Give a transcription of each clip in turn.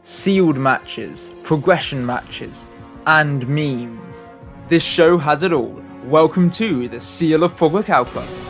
sealed matches, progression matches, and memes. This show has it all. Welcome to the Seal of Prog-richalcos.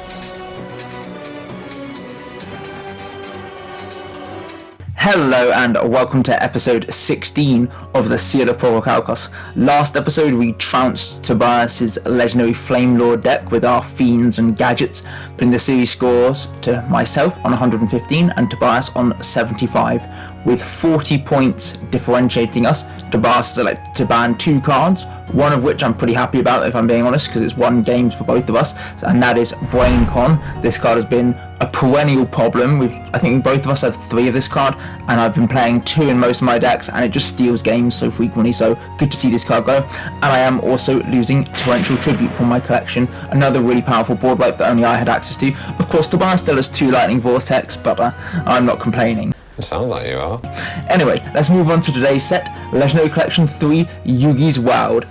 Hello and welcome to episode 16 of the Seal of Prog-richalcos. Last episode we trounced Tobias's legendary Flame Lord deck with our fiends and gadgets, putting the series scores to myself on 115 and Tobias on 75. With 40 points differentiating us, Tobias selected to ban 2 cards, one of which I'm pretty happy about if I'm being honest, because it's won games for both of us, and that is Brain Con. This card has been a perennial problem. I think both of us have 3 of this card, and I've been playing 2 in most of my decks, and it just steals games so frequently, so good to see this card go. And I am also losing Torrential Tribute from my collection, another really powerful board wipe that only I had access to. Of course, Tobias still has 2 Lightning Vortex, but I'm not complaining. It sounds like you are. Anyway, let's move on to today's set, Legendary Collection 3, Yugi's Wild.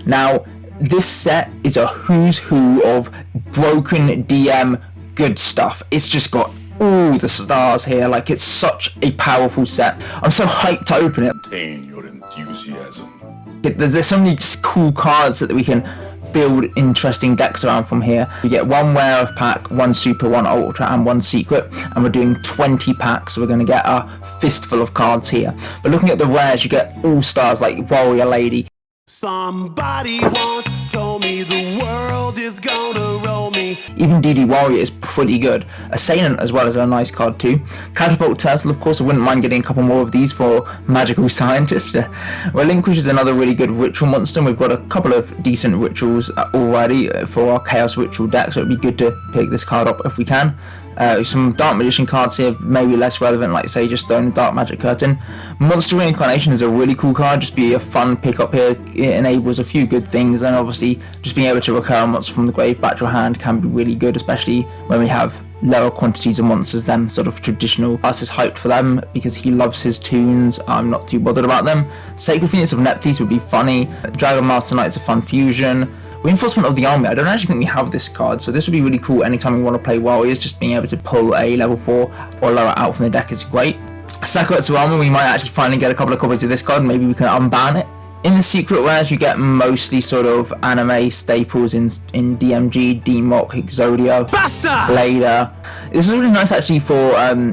Now, this set is a who's who of broken DM good stuff. It's just got all the stars here, like it's such a powerful set. I'm so hyped to open it. Contain your enthusiasm. There's so many just cool cards that we can build interesting decks around from here. We get 1 rare of pack, 1 super, 1 ultra, and 1 secret, and we're doing 20 packs, so we're going to get a fistful of cards here. But looking at the rares, you get all stars like Warrior Lady. Somebody once told me the world is gonna roll me. Even DD Warrior is pretty good. Assailant as well is a nice card too. Catapult Turtle, of course, I wouldn't mind getting a couple more of these for Magical Scientist. Relinquish is another really good ritual monster, and we've got a couple of decent rituals already for our Chaos Ritual deck, so it'd be good to pick this card up if we can. Some Dark Magician cards here, maybe less relevant, like Sage Stone and Dark Magic Curtain. Monster Reincarnation is a really cool card, just be a fun pickup here. It enables a few good things, and obviously just being able to recur a monster from the grave back to your hand can be really good, especially when we have lower quantities of monsters than sort of traditional. Us is hyped for them because he loves his tunes. I'm not too bothered about them. Sacred Phoenix of Neptys would be funny. Dragon Master Knight is a fun fusion. Reinforcement of the Army, I don't actually think we have this card, so this would be really cool anytime we want to play Warriors. Just being able to pull a level 4 or lower out from the deck is great. Sakuretsu Armor, we might actually finally get a couple of copies of this card, maybe we can unban it. In the secret rares, you get mostly sort of anime staples in DMG, D-Mock, Exodia, Blader. This is really nice actually for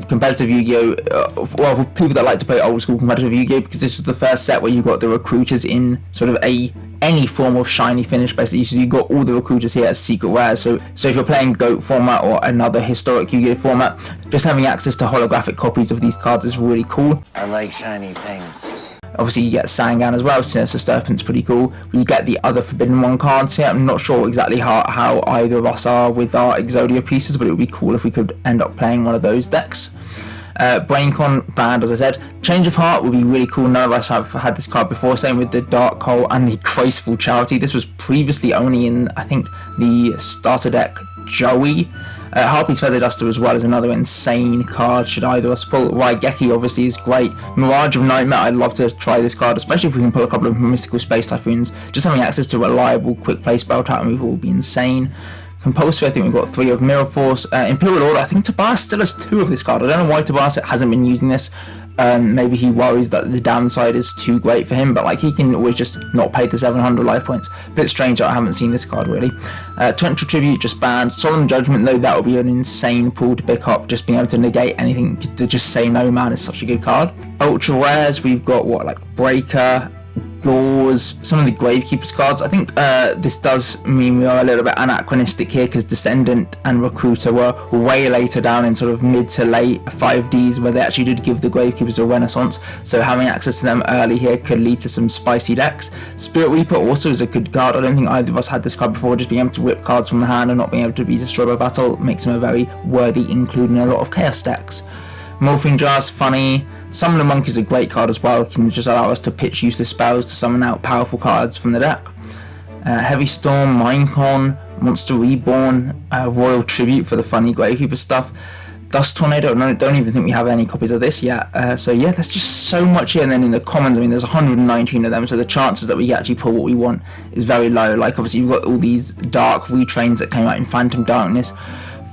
competitive Yu-Gi-Oh! Well, for people that like to play old school competitive Yu-Gi-Oh! Because this was the first set where you got the recruiters in sort of any form of shiny finish basically, so you got all the recruiters here as secret rares. So if you're playing GOAT format or another historic Yu-Gi-Oh! Format, just having access to holographic copies of these cards is really cool. I like shiny things. Obviously you get Sangan as well, Sinister Serpent's pretty cool. You get the other Forbidden One cards here. I'm not sure exactly how either of us are with our Exodia pieces, but it would be cool if we could end up playing one of those decks. BrainCon banned, as I said. Change of Heart would be really cool. None of us have had this card before. Same with the Dark Hole and the Graceful Charity. This was previously only in, I think, the starter deck Joey. Harpy's Feather Duster as well is another insane card should either of us pull. Raigeki obviously is great. Mirage of Nightmare, I'd love to try this card, especially if we can pull a couple of Mystical Space Typhoons. Just having access to reliable quick play spell tap removal will be insane. Compulsory, I think we've got 3 of Mirror Force. Imperial Order, I think Tobias still has 2 of this card. I don't know why Tobias hasn't been using this. Maybe he worries that the downside is too great for him, but like he can always just not pay the 700 life points. Bit strange that I haven't seen this card really. Torrential Tribute just banned. Solemn Judgment though, that would be an insane pool to pick up, just being able to negate anything, to just say no man is such a good card. Ultra rares, we've got what, like Breaker, Gauze, some of the Gravekeeper's cards. I think this does mean we are a little bit anachronistic here because Descendant and Recruiter were way later down in sort of mid to late 5Ds where they actually did give the Gravekeepers a renaissance, so having access to them early here could lead to some spicy decks. Spirit Reaper also is a good card. I don't think either of us had this card before. Just being able to rip cards from the hand and not being able to be destroyed by battle makes him a very worthy include in a lot of Chaos decks. Morphing Jars, funny. Summon the Monk is a great card as well. It can just allow us to pitch useless spells to summon out powerful cards from the deck. Heavy Storm, Minecon, Monster Reborn, Royal Tribute for the funny Gravekeeper stuff. Dust Tornado, don't even think we have any copies of this yet. So yeah, there's just so much here. And then in the commons, I mean, there's 119 of them, so the chances that we actually pull what we want is very low. Like obviously you've got all these dark retrains that came out in Phantom Darkness.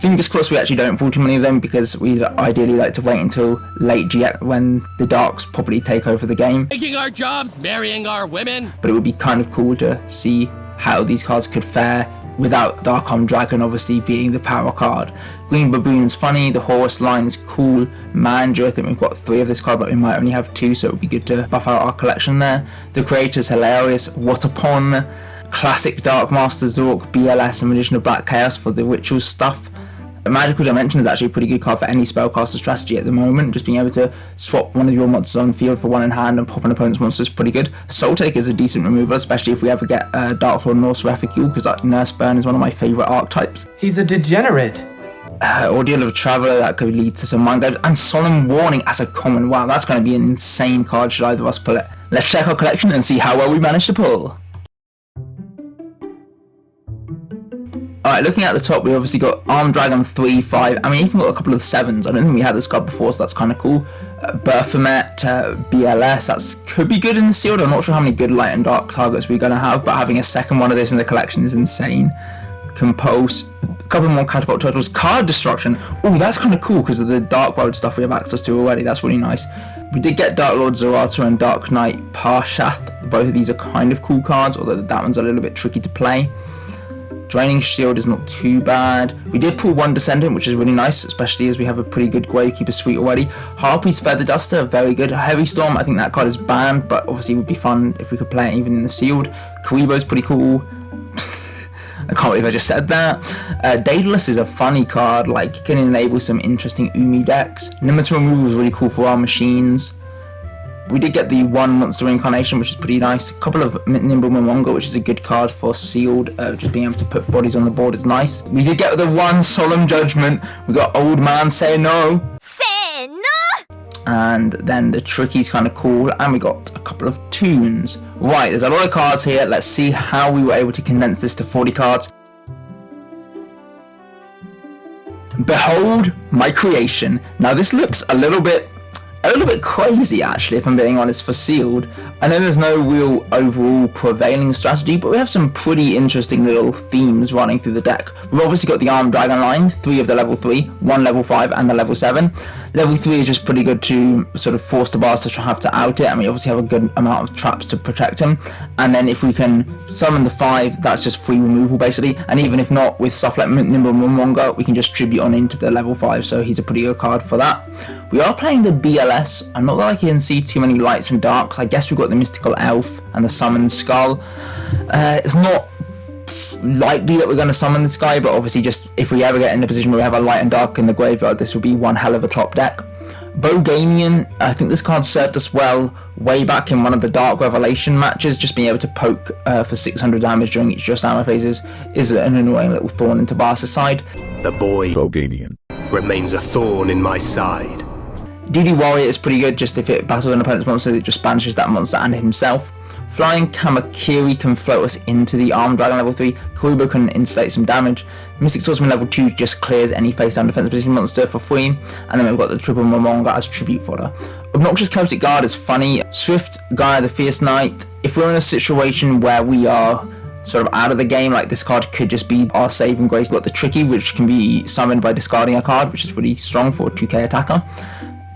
Fingers crossed we actually don't pull too many of them, because we'd ideally like to wait until late GX when the darks probably take over the game. Taking our jobs, marrying our women. But it would be kind of cool to see how these cards could fare without Dark Arm Dragon obviously being the power card. Green Baboon's funny, the Horus line is cool, Manju, I think we've got 3 of this card but we might only have 2, so it would be good to buff out our collection there. The Creator's hilarious, What Upon, classic Dark Master Zork, BLS and Magician of Black Chaos for the ritual stuff. Magical Dimension is actually a pretty good card for any spellcaster strategy at the moment. Just being able to swap one of your monsters on field for one in hand and pop an opponent's monster is pretty good. Soul Take is a decent removal, especially if we ever get Dark Lord Norse Reficule, because Nurse Burn is one of my favourite archetypes. He's a degenerate. Ordeal of Traveller, that could lead to some mind games, and Solemn Warning as a common. Wow, that's going to be an insane card should either of us pull it. Let's check our collection and see how well we managed to pull. Alright, looking at the top, we obviously got Armed Dragon 3, 5, I mean, even got a couple of 7s. I don't think we had this card before, so that's kind of cool. Baphomet, BLS, that could be good in the sealed. I'm not sure how many good light and dark targets we're going to have, but having a second one of this in the collection is insane. Compose, a couple more Catapult Turtles, Card Destruction. Oh, that's kind of cool because of the Dark Road stuff we have access to already. That's really nice. We did get Dark Lord Zarata and Dark Knight Parshath. Both of these are kind of cool cards, although that one's a little bit tricky to play. Draining Shield is not too bad. We did pull one Descendant, which is really nice, especially as we have a pretty good Gravekeeper suite already. Harpy's Feather Duster, very good. Heavy Storm, I think that card is banned, but obviously it would be fun if we could play it even in the sealed. Karibo's pretty cool. I can't believe I just said that. Daedalus is a funny card, like it can enable some interesting Umi decks. Limiter Removal is really cool for our machines. We did get the one Monster Incarnation, which is pretty nice. A couple of Nimble Momonga, which is a good card for sealed. Just being able to put bodies on the board is nice. We did get the one Solemn Judgment. We got Old Man Say No. Say no! And then the Tricky's kind of cool. And we got a couple of tunes. Right, there's a lot of cards here. Let's see how we were able to condense this to 40 cards. Behold my creation. Now this looks a little bit crazy actually, if I'm being honest, for sealed. I know there's no real overall prevailing strategy, but we have some pretty interesting little themes running through the deck. We've obviously got the Armed Dragon line, 3 of the level 3, 1 level 5 and the level 7. Level 3 is just pretty good to sort of force the bars to have to out it, and we obviously have a good amount of traps to protect him. And then if we can summon the 5, that's just free removal basically, and even if not, with stuff like Nimble Momonga, we can just tribute on into the level 5, so he's a pretty good card for that. We are playing the BLS, and not that I can see too many lights and darks. I guess we've got the Mystical Elf and the Summoned Skull. It's not likely that we're going to summon this guy, but obviously just if we ever get in a position where we have a light and dark in the graveyard, this would be one hell of a top deck. Boganian, I think this card served us well way back in one of the Dark Revelation matches. Just being able to poke for 600 damage during each Just Armor phases is an annoying little thorn in Tobias' side. The boy Boganian remains a thorn in my side. DD Warrior is pretty good, just if it battles an opponent's monster, it just banishes that monster and himself. Flying Kamakiri can float us into the Armed Dragon level 3, Kuribo can installate some damage, Mystic Swordsman level 2 just clears any face down defense position monster for free, and then we've got the Triple Momonga as tribute fodder. Obnoxious Celtic Guard is funny, Swift Gaia the Fierce Knight, if we're in a situation where we are sort of out of the game, like this card could just be our saving grace. We've got the Tricky, which can be summoned by discarding a card, which is really strong for a 2k attacker.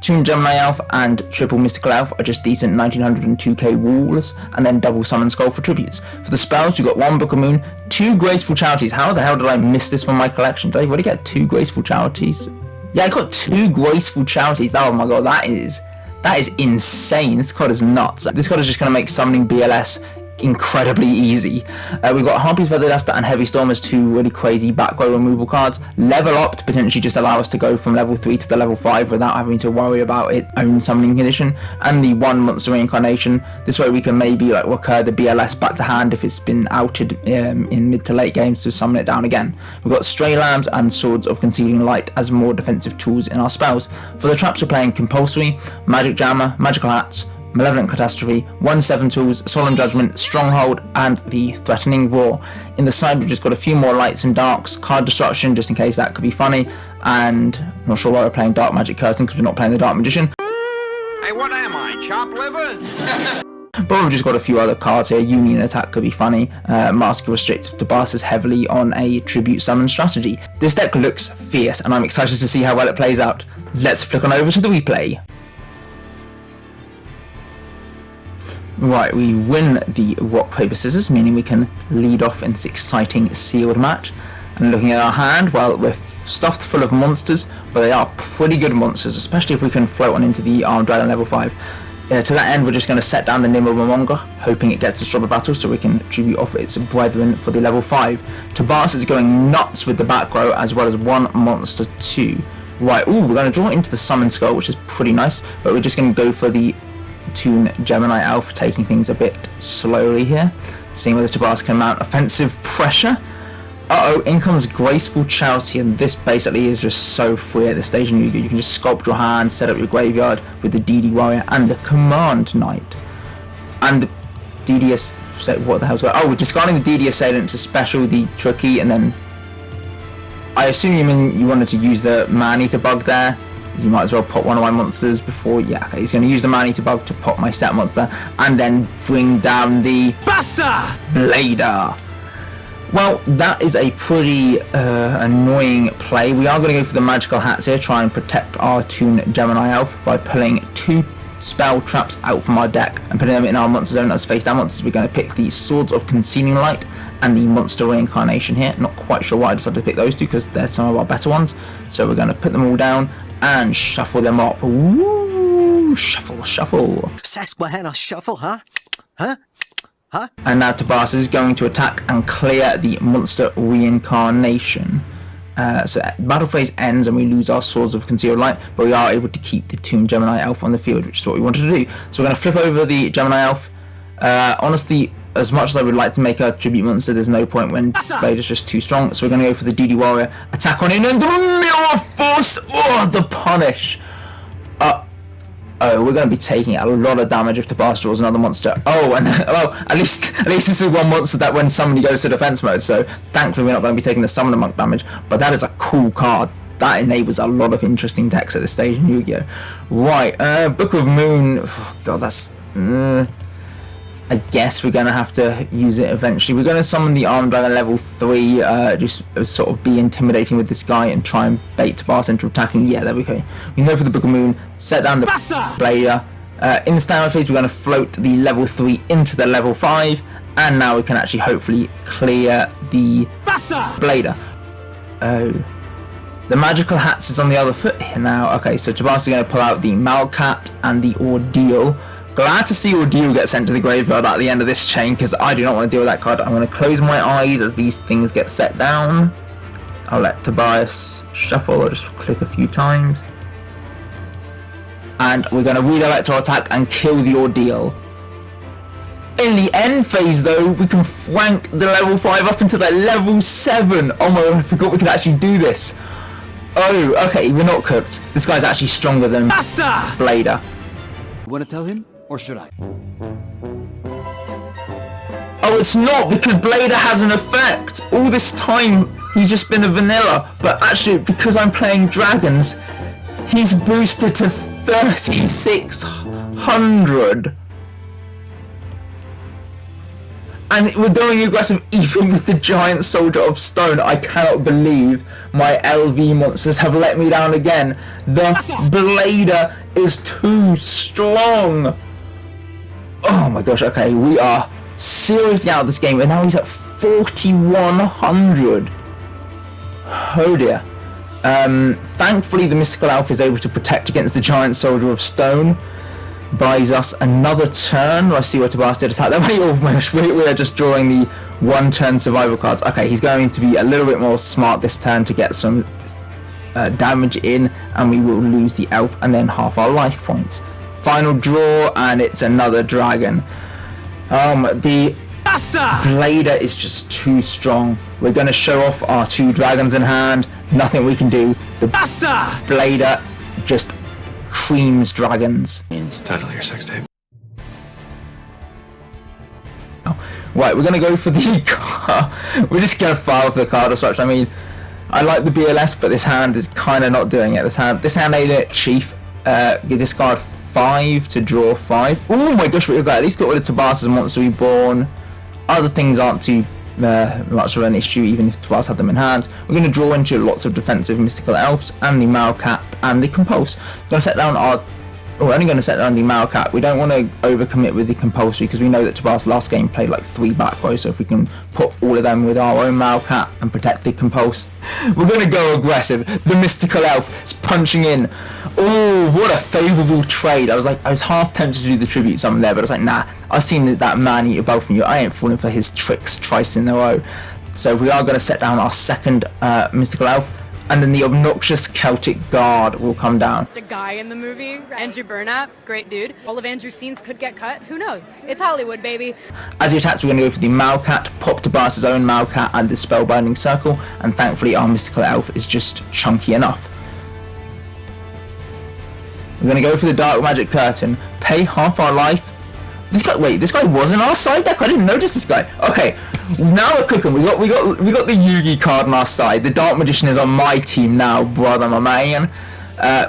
Toon Gemini Elf and Triple Mystical Elf are just decent 1900 and 2k walls, and then double Summon Skull for tributes. For the spells, we've got 1 Book of Moon, 2 Graceful Charities. How the hell did I miss this from my collection? Did I already get 2 Graceful Charities? Yeah, I got 2 Graceful Charities. Oh my god, that is insane. This card is nuts. This card is just going to make summoning BLS incredibly easy. We've got Harpy's Feather Duster and Heavy Storm as 2 really crazy back row removal cards. Level Up to potentially just allow us to go from level 3 to the level 5 without having to worry about its own summoning condition, and the 1 Monster Reincarnation. This way we can maybe like recur the BLS back to hand if it's been outed in mid to late games to summon it down again. We've got Stray Lambs and Swords of Concealing Light as more defensive tools in our spells. For the traps we're playing Compulsory, Magic Jammer, Magical Hats, Malevolent Catastrophe, 1/7 tools, Solemn Judgment, Stronghold, and the Threatening Roar. In the side we've just got a few more lights and darks, Card Destruction just in case that could be funny, and I'm not sure why we're playing Dark Magic Curtain because we're not playing the Dark Magician. Hey, what am I, chop liver? But we've just got a few other cards here. Union Attack could be funny. Mask Restrict Tabas's heavily on a Tribute Summon strategy. This deck looks fierce, and I'm excited to see how well it plays out. Let's flick on over to the replay. Right, we win the rock, paper, scissors, meaning we can lead off in this exciting sealed match. And looking at our hand, well, we're stuffed full of monsters, but they are pretty good monsters, especially if we can float on into the Armed Dragon level 5. To that end, we're just going to set down the Nimble Momonga, hoping it gets to Strobber Battle so we can tribute off its brethren for the level 5. Tabas is going nuts with the back row, as well as one monster too. Right, ooh, we're going to draw into the Summon Skull, which is pretty nice, but we're just going to go for the Toon Gemini Elf, taking things a bit slowly here, seeing whether Tabas can mount offensive pressure. Uh-oh, in comes Graceful Charity, and this basically is just so free at this stage in Yugi. You can just sculpt your hand, set up your graveyard with the DD Warrior and the Command Knight. And the DD what the hell's going on? Oh, we're discarding the DD Assailant to special the Tricky, and then I assume you mean you wanted to use the Man-Eater bug there. You might as well pop one of my monsters before. Yeah, okay, he's going to use the Man-Eater bug to pop my set monster and then bring down the Basta! Blader. Well, that is a pretty annoying play. We are going to go for the Magical Hats here, try and protect our Toon Gemini Elf by pulling 2 spell traps out from our deck and putting them in our monster zone as face down monsters. We're going to pick the Swords of Concealing Light and the Monster Reincarnation here. Not quite sure why I decided to pick those two, because they're some of our better ones. So we're going to put them all down and shuffle them up. Woo! Shuffle, shuffle. Susquehanna shuffle, huh? Huh? And now Tabas is going to attack and clear the Monster Reincarnation. So battle phase ends and we lose our Swords of Concealed Light, but we are able to keep the Toon Gemini Elf on the field, which is what we wanted to do. So we're going to flip over the Gemini Elf. Honestly, as much as I would like to make a tribute monster, there's no point when Blade is just too strong. So we're going to go for the DD Warrior, attack on in, and the Mirror Force! Oh, the punish! Oh, we're going to be taking a lot of damage if Tabas draws another monster. Oh, and well, at least this is one monster that when somebody goes to defense mode, so thankfully we're not going to be taking the Summoner Monk damage, but that is a cool card. That enables a lot of interesting decks at this stage in Yu-Gi-Oh! Right, Book of Moon, oh, God, that's... I guess we're going to have to use it eventually. We're going to summon the Armed Dragon level 3, just sort of be intimidating with this guy and try and bait Tabas into attacking. Yeah, there we go. We can go for the Book of Moon, set down the Blader. In the standard phase, we're going to float the level 3 into the level 5, and now we can actually hopefully clear the Blader. Oh. The Magical Hats is on the other foot here now. Okay, so Tabas is going to pull out the Malcat and the Ordeal. Glad to see Ordeal get sent to the graveyard at the end of this chain, because I do not want to deal with that card. I'm going to close my eyes as these things get set down. I'll let Tobias shuffle, or just click a few times. And we're going to redirect our attack and kill the Ordeal. In the end phase though, we can flank the level 5 up into the level 7. Oh my god, I forgot we could actually do this. Oh, okay, we're not cooked. This guy's actually stronger than Blader. Want to tell him? Or should I? Oh, it's not, because Blader has an effect. All this time, he's just been a vanilla. But actually, because I'm playing dragons, he's boosted to 3600. And we're going aggressive even with the Giant Soldier of Stone. I cannot believe my LV monsters have let me down again. The Blader is too strong. Oh my gosh, okay, we are seriously out of this game, and now he's at 4100. Oh dear. Thankfully the Mystical Elf is able to protect against the Giant Soldier of Stone. Buys us another turn. I see what Tabas did attack that way. Oh my gosh, we are just drawing the 1-turn survival cards. Okay, he's going to be a little bit more smart this turn to get some damage in, and we will lose the elf and then half our life points. Final draw, and it's another dragon. The Blader is just too strong. We're going to show off our 2 dragons in hand. Nothing we can do. The Blader just creams dragons. Title your sex tape. Right, we're going to go for the we're just going to file for the card or such. I mean, I like the BLS, but this hand is kind of not doing it. This hand ain't it, Chief. You discard 5 to draw 5. Oh my gosh, we've got at least got rid of Tobias's Monster Reborn. Other things aren't too much of an issue, even if Tobias had them in hand. We're going to draw into lots of defensive Mystical Elves and the Malcat and the Compulse. We're going to set down our... We're only going to set down the Malcat. We don't want to overcommit with the Compulsory because we know that Tobias last game played like 3 back rows, so if we can put all of them with our own Malcat and protect the Compulse, we're going to go aggressive. The Mystical Elf is punching in. Oh, what a favourable trade. I was half tempted to do the Tribute Summon there, but I was like, nah, I've seen that man eat a bow from you. I ain't falling for his tricks twice in a row. So we are going to set down our second Mystical Elf. And then the obnoxious Celtic Guard will come down. A guy in the movie, Andrew Burnap, great dude. All of Andrew's scenes could get cut. Who knows? It's Hollywood, baby. As he attacks, we're going to go for the Malcat, pop Tobias' own Malcat and the Spellbinding Circle, and thankfully our Mystical Elf is just chunky enough. We're going to go for the Dark Magic Curtain, pay half our life. This guy was in our side deck? I didn't notice this guy. Okay, now we're cooking. We got the Yugi card on our side. The Dark Magician is on my team now, brother, my man.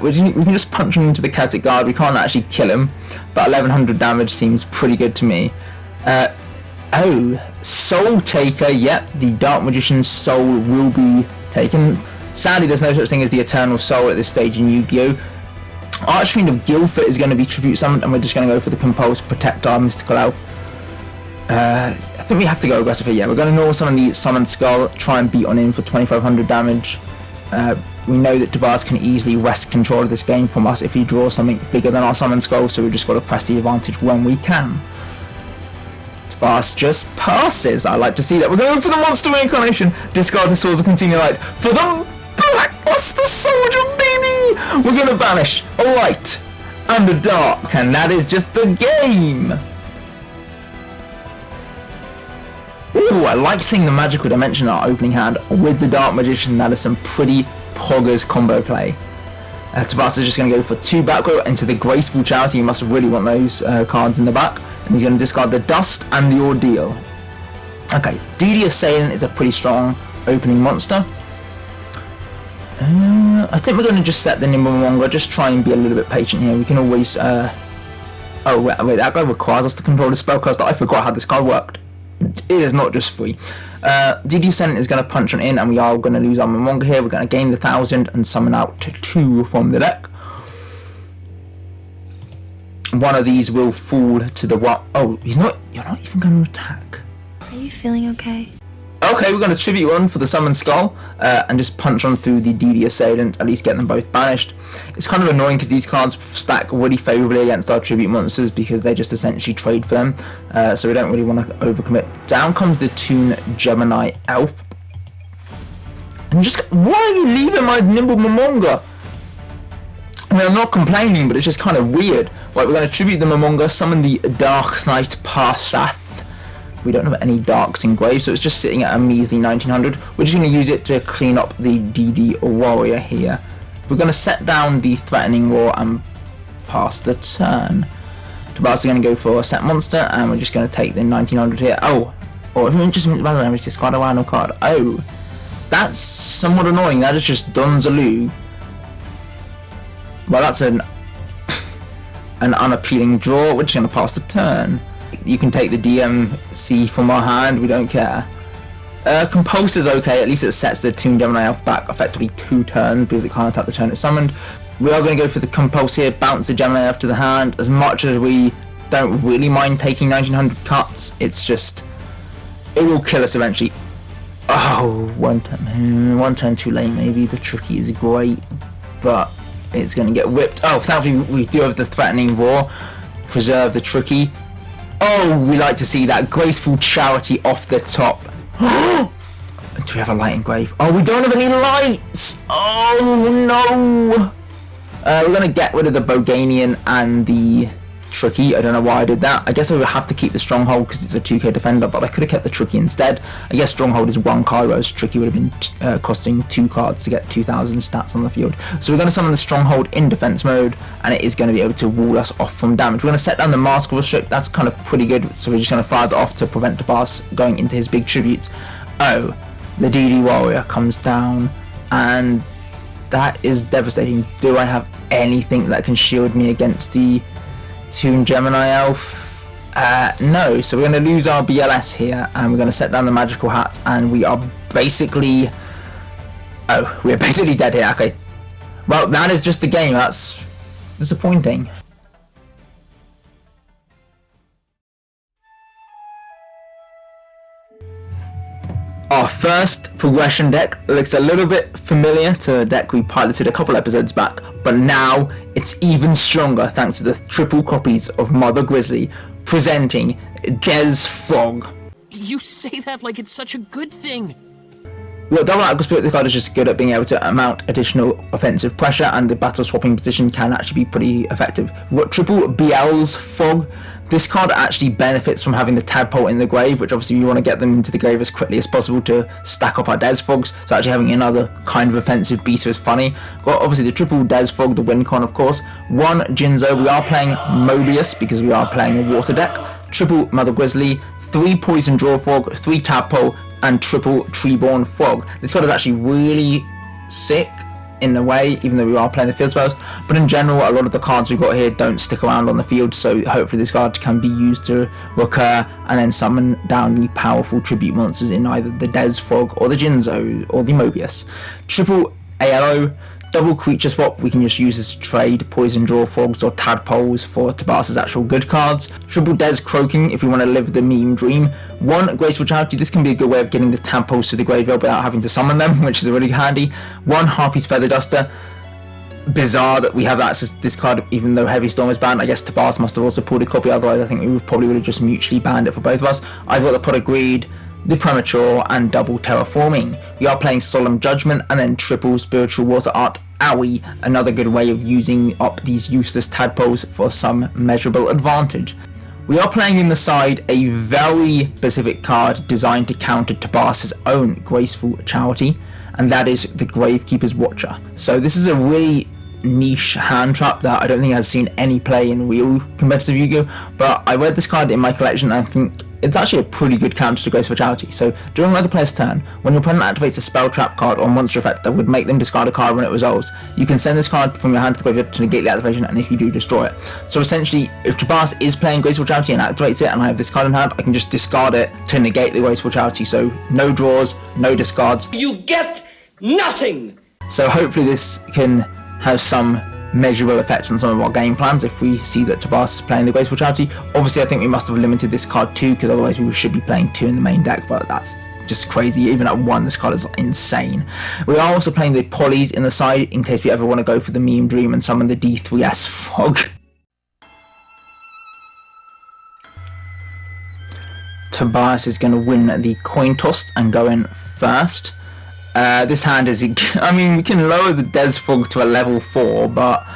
We can just punch him into the Celtic Guard. We can't actually kill him, but 1100 damage seems pretty good to me. Oh, Soul Taker. Yep, the Dark Magician's soul will be taken. Sadly, there's no such thing as the Eternal Soul at this stage in Yu-Gi-Oh! Archfiend of Guildford is going to be Tribute Summoned, and we're just going to go for the Compulse, protect our Mystical Elf. I think we have to go aggressive here. Yeah, we're going to normal summon the Summoned Skull, try and beat on in for 2500 damage. We know that Tobias can easily wrest control of this game from us if he draws something bigger than our Summoned Skull, so we've just got to press the advantage when we can. Tobias just passes. I like to see that. We're going for the Monster Reincarnation. Discard the Swords of Consuming Light for the Blackluster Soldier, baby! We're going to banish a light and a dark, and that is just the game. Ooh, I like seeing the Magical Dimension in our opening hand with the Dark Magician. That is some pretty poggers combo play. Tobias is just going to go for 2 back row into the Graceful Charity. You must really want those cards in the back. And he's going to discard the Dust and the Ordeal. Okay, DD Assailant is a pretty strong opening monster. I think we're going to just set the Nimble Momonga, just try and be a little bit patient here. We can always... oh, wait, that guy requires us to control the spellcaster. I forgot how this card worked. It is not just free. DD Ascendant is going to punch on in, and we are going to lose our Momonga here. We're going to gain the 1000 and summon out 2 from the deck. One of these will fall to the what? Oh, you're not even going to attack. Are you feeling okay? Okay, we're going to Tribute 1 for the Summoned Skull and just punch on through the DD Assailant, at least get them both banished. It's kind of annoying because these cards stack really favourably against our Tribute monsters because they just essentially trade for them, so we don't really want to overcommit. Down comes the Toon Gemini Elf. And just, why are you leaving my Nimble Momonga? I mean, I'm not complaining, but it's just kind of weird. Right, we're going to Tribute the Momonga, summon the Dark Knight Parsath. We don't have any darks engraved, so it's just sitting at a measly 1900. We're just going to use it to clean up the DD Warrior here. We're going to set down the Threatening Roar and pass the turn. Tobias is going to go for a set monster, and we're just going to take the 1900 here. Oh, or if we just battle damage, discard a random card. Oh, that's somewhat annoying. That is just Donzaloo. Well, that's an unappealing draw. We're just going to pass the turn. You can take the DMC from our hand, we don't care. Compulse is okay, at least it sets the Toon Gemini Elf back effectively 2 turns because it can't attack the turn it's summoned. We are going to go for the Compulse here, bounce the Gemini Elf to the hand. As much as we don't really mind taking 1900 cuts, it's just... it will kill us eventually. Oh, one turn too late maybe. The Tricky is great, but it's going to get whipped. Oh, thankfully we do have the Threatening Roar. Preserve the Tricky. Oh, we like to see that Graceful Charity off the top. Do we have a light engrave? Oh, we don't have any lights. Oh no. We're gonna get rid of the Boganian and the Tricky. I don't know why I did that. I guess I would have to keep the Stronghold because it's a 2k defender, but I could have kept the Tricky instead. I guess Stronghold is 1 card, whereas Tricky would have been costing 2 cards to get 2000 stats on the field. So we're going to summon the Stronghold in defense mode, and it is going to be able to wall us off from damage. We're going to set down the Mask of Restrict. That's kind of pretty good, so we're just going to fire that off to prevent Tobias going into his big tributes. Oh, the DD Warrior comes down, and that is devastating. Do I have anything that can shield me against the Toon Gemini Elf. No, so we're going to lose our BLS here, and we're going to set down the magical hat, and we are basically... Oh, we're basically dead here, okay. Well, that is just the game, that's disappointing. Our first progression deck looks a little bit familiar to a deck we piloted a couple episodes back, but now it's even stronger thanks to the triple copies of Mother Grizzly presenting Des Frog. You say that like it's such a good thing. Well, double Aqua Spirit, this card is just good at being able to mount additional offensive pressure, and the battle swapping position can actually be pretty effective. We've got triple BL's Frog. This card actually benefits from having the Tadpole in the grave, which obviously we want to get them into the grave as quickly as possible to stack up our Des Frogs, so actually having another kind of offensive beast is funny. Got obviously the triple Des Frog, the win con of course. One Jinzo, we are playing Mobius because we are playing a water deck. Triple Mother Grizzly, 3 Poison Draw Frog, 3 Tadpole, and triple Treeborn Frog. This card is actually really sick in a way, even though we are playing the field spells, but in general a lot of the cards we've got here don't stick around on the field, so hopefully this card can be used to recur and then summon down the powerful tribute monsters in either the Des Frog or the Jinzo or the Mobius. Triple ALO, double creature swap, we can just use this to trade Poison Draw Frogs or Tadpoles for Tabas's actual good cards. Triple Des Croaking if we want to live the meme dream. 1 Graceful Charity, this can be a good way of getting the Tadpoles to the graveyard without having to summon them, which is really handy. 1 Harpy's Feather Duster. Bizarre that we have access to this card even though Heavy Storm is banned. I guess Tabas must have also pulled a copy, otherwise I think we probably would have just mutually banned it for both of us. I've got the Pot of Greed, the Premature, and double Terraforming. We are playing Solemn Judgment and then triple Spiritual Water Art Owie, another good way of using up these useless Tadpoles for some measurable advantage. We are playing in the side a very specific card designed to counter Tabas's own Graceful Charity, and that is the Gravekeeper's Watcher. So this is a really niche hand trap that I don't think has seen any play in real competitive Yu-Gi-Oh, but I read this card in my collection and I think it's actually a pretty good counter to Graceful Charity. So during another player's turn, when your opponent activates a spell trap card or monster effect that would make them discard a card when it resolves, you can send this card from your hand to the graveyard to negate the activation, and if you do, destroy it. So essentially, if Tabas is playing Graceful Charity and activates it and I have this card in hand, I can just discard it to negate the Graceful Charity, so no draws, no discards. You get nothing! So hopefully this can have some measurable effects on some of our game plans if we see that Tabas is playing the Graceful Charity. Obviously I think we must have limited this card too, because otherwise we should be playing 2 in the main deck, but that's just crazy. Even at 1 this card is insane. We are also playing the Polys in the side in case we ever want to go for the meme dream and summon the D3S Frog. Tobias is going to win the coin toss and go in first. This hand is, I mean, we can lower the Des Frog to a level 4, but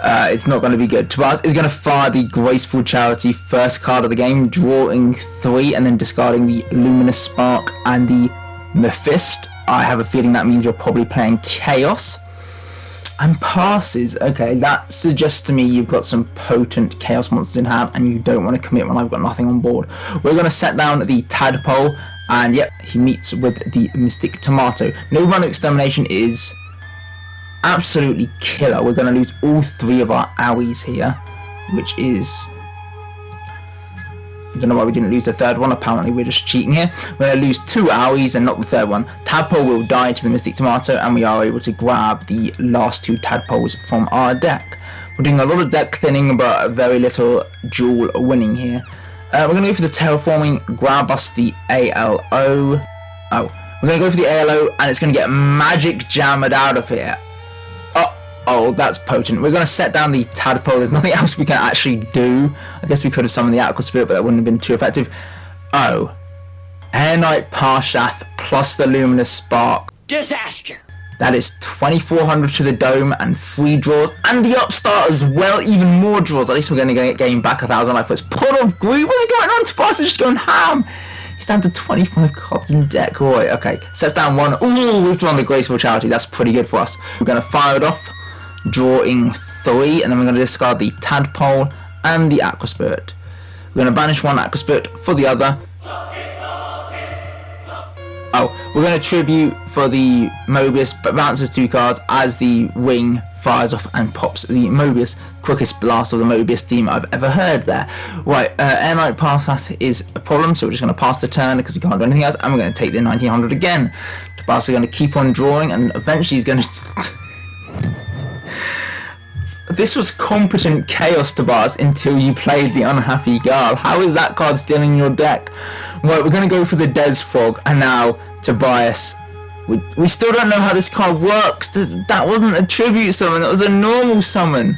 it's not going to be good. Tobias is going to fire the Graceful Charity first card of the game, drawing 3 and then discarding the Luminous Spark and the Mephisto. I have a feeling that means you're probably playing Chaos. And passes. Okay, that suggests to me you've got some potent Chaos monsters in hand and you don't want to commit when I've got nothing on board. We're going to set down the Tadpole. And yep, he meets with the Mystic Tomato. No Run of Extermination is absolutely killer. We're going to lose all 3 of our Owies here, which is... I don't know why we didn't lose the 3rd one. Apparently we're just cheating here. We're going to lose 2 Owies and not the 3rd one. Tadpole will die to the Mystic Tomato, and we are able to grab the last 2 Tadpoles from our deck. We're doing a lot of deck thinning, but very little duel winning here. We're going to go for the Terraforming, grab us the ALO. Oh, we're going to go for the ALO, and it's going to get Magic Jammered out of here. Oh, that's potent. We're going to set down the Tadpole. There's nothing else we can actually do. I guess we could have summoned the Aqua Spirit, but that wouldn't have been too effective. Oh, Air Knight Parshath plus the Luminous Spark. Disaster! That is 2,400 to the Dome and 3 draws, and the Upstart as well, even more draws. At least we're going to gain back 1,000 life points. Pot of Greed, what is going on? Tobias is just going ham. He's down to 25 cards in deck. Right, okay. Sets down 1. Ooh, we've drawn the Graceful Charity. That's pretty good for us. We're going to fire it off, drawing 3, and then we're going to discard the Tadpole and the Aqua Spirit. We're going to banish 1 Aqua Spirit for the other. Oh, we're going to tribute for the Mobius, but bounces 2 cards as the Ring fires off and pops the Mobius. Quickest blast of the Mobius theme I've ever heard there. Right, Air Knight pass is a problem, so we're just going to pass the turn because we can't do anything else, and we're going to take the 1900 again. Tobias is going to keep on drawing, and eventually he's going to... This was competent chaos, Tobias, until you played the Unhappy Girl. How is that card still in your deck? Right, we're going to go for the Des Frog, and now Tobias. We still don't know how this card works. That wasn't a tribute summon, that was a normal summon.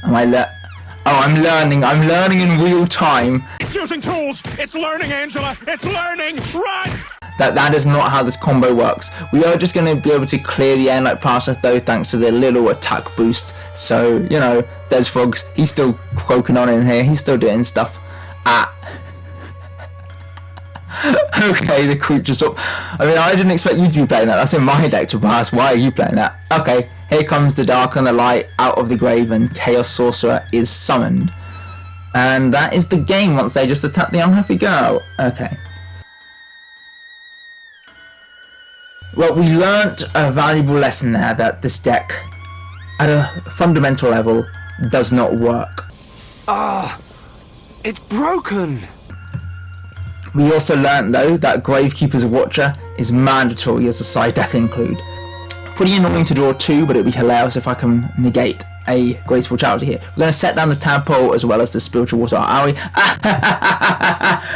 I'm learning in real time. It's using tools. It's learning, Angela. It's learning. Run! That is not how this combo works. We are just going to be able to clear the Air Knight Parseth though, thanks to the little attack boost. So, you know, Des Frogs, he's still croaking on in here. He's still doing stuff. Okay, the creature's up. I mean, I didn't expect you to be playing that. That's in my deck, Tobias. Why are you playing that? Okay, here comes the Dark and the Light out of the grave, and Chaos Sorcerer is summoned. And that is the game once they just attack the Unhappy Girl. Okay. Well, we learnt a valuable lesson there, that this deck, at a fundamental level, does not work. It's broken. We also learnt, though, that Gravekeeper's Watcher is mandatory as a side deck include. Pretty annoying to draw 2, but it'd be hilarious if I can negate a Graceful Charity here. We're going to set down the Tadpole as well as the Spiritual Water Aoi.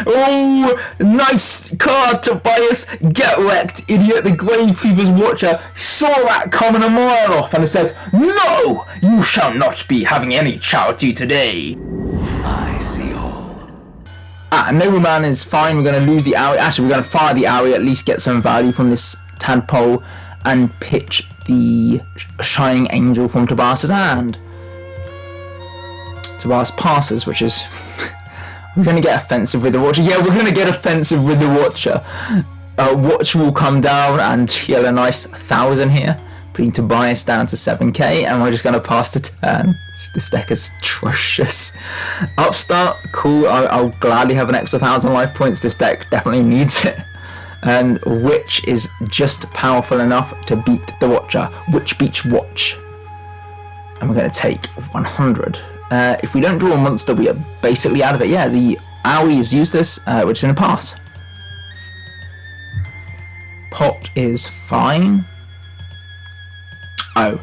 Oh, nice card, Tobias. Get wrecked, idiot. The Gravekeeper's Watcher saw that coming a mile off, and it says, "No, you shall not be having any charity today." I see all. Nobleman is fine. We're going to lose the Aoi. Actually, we're going to fire the Aoi, at least get some value from this Tadpole, and pitch the Shining Angel from Tobias's hand. Tobias passes, which is... We're going to get offensive with the Watcher. Yeah, we're going to get offensive with the Watcher. Watcher will come down and heal a nice 1,000 here, putting Tobias down to 7k, and we're just going to pass the turn. This deck is atrocious. Upstart, cool. I'll gladly have an extra 1,000 life points. This deck definitely needs it. And Witch is just powerful enough to beat the Watcher. Witch beats Watch. And we're going to take 100. If we don't draw a monster, we are basically out of it. Yeah, the Aoi is useless, which is going to pass. Pot is fine. Oh.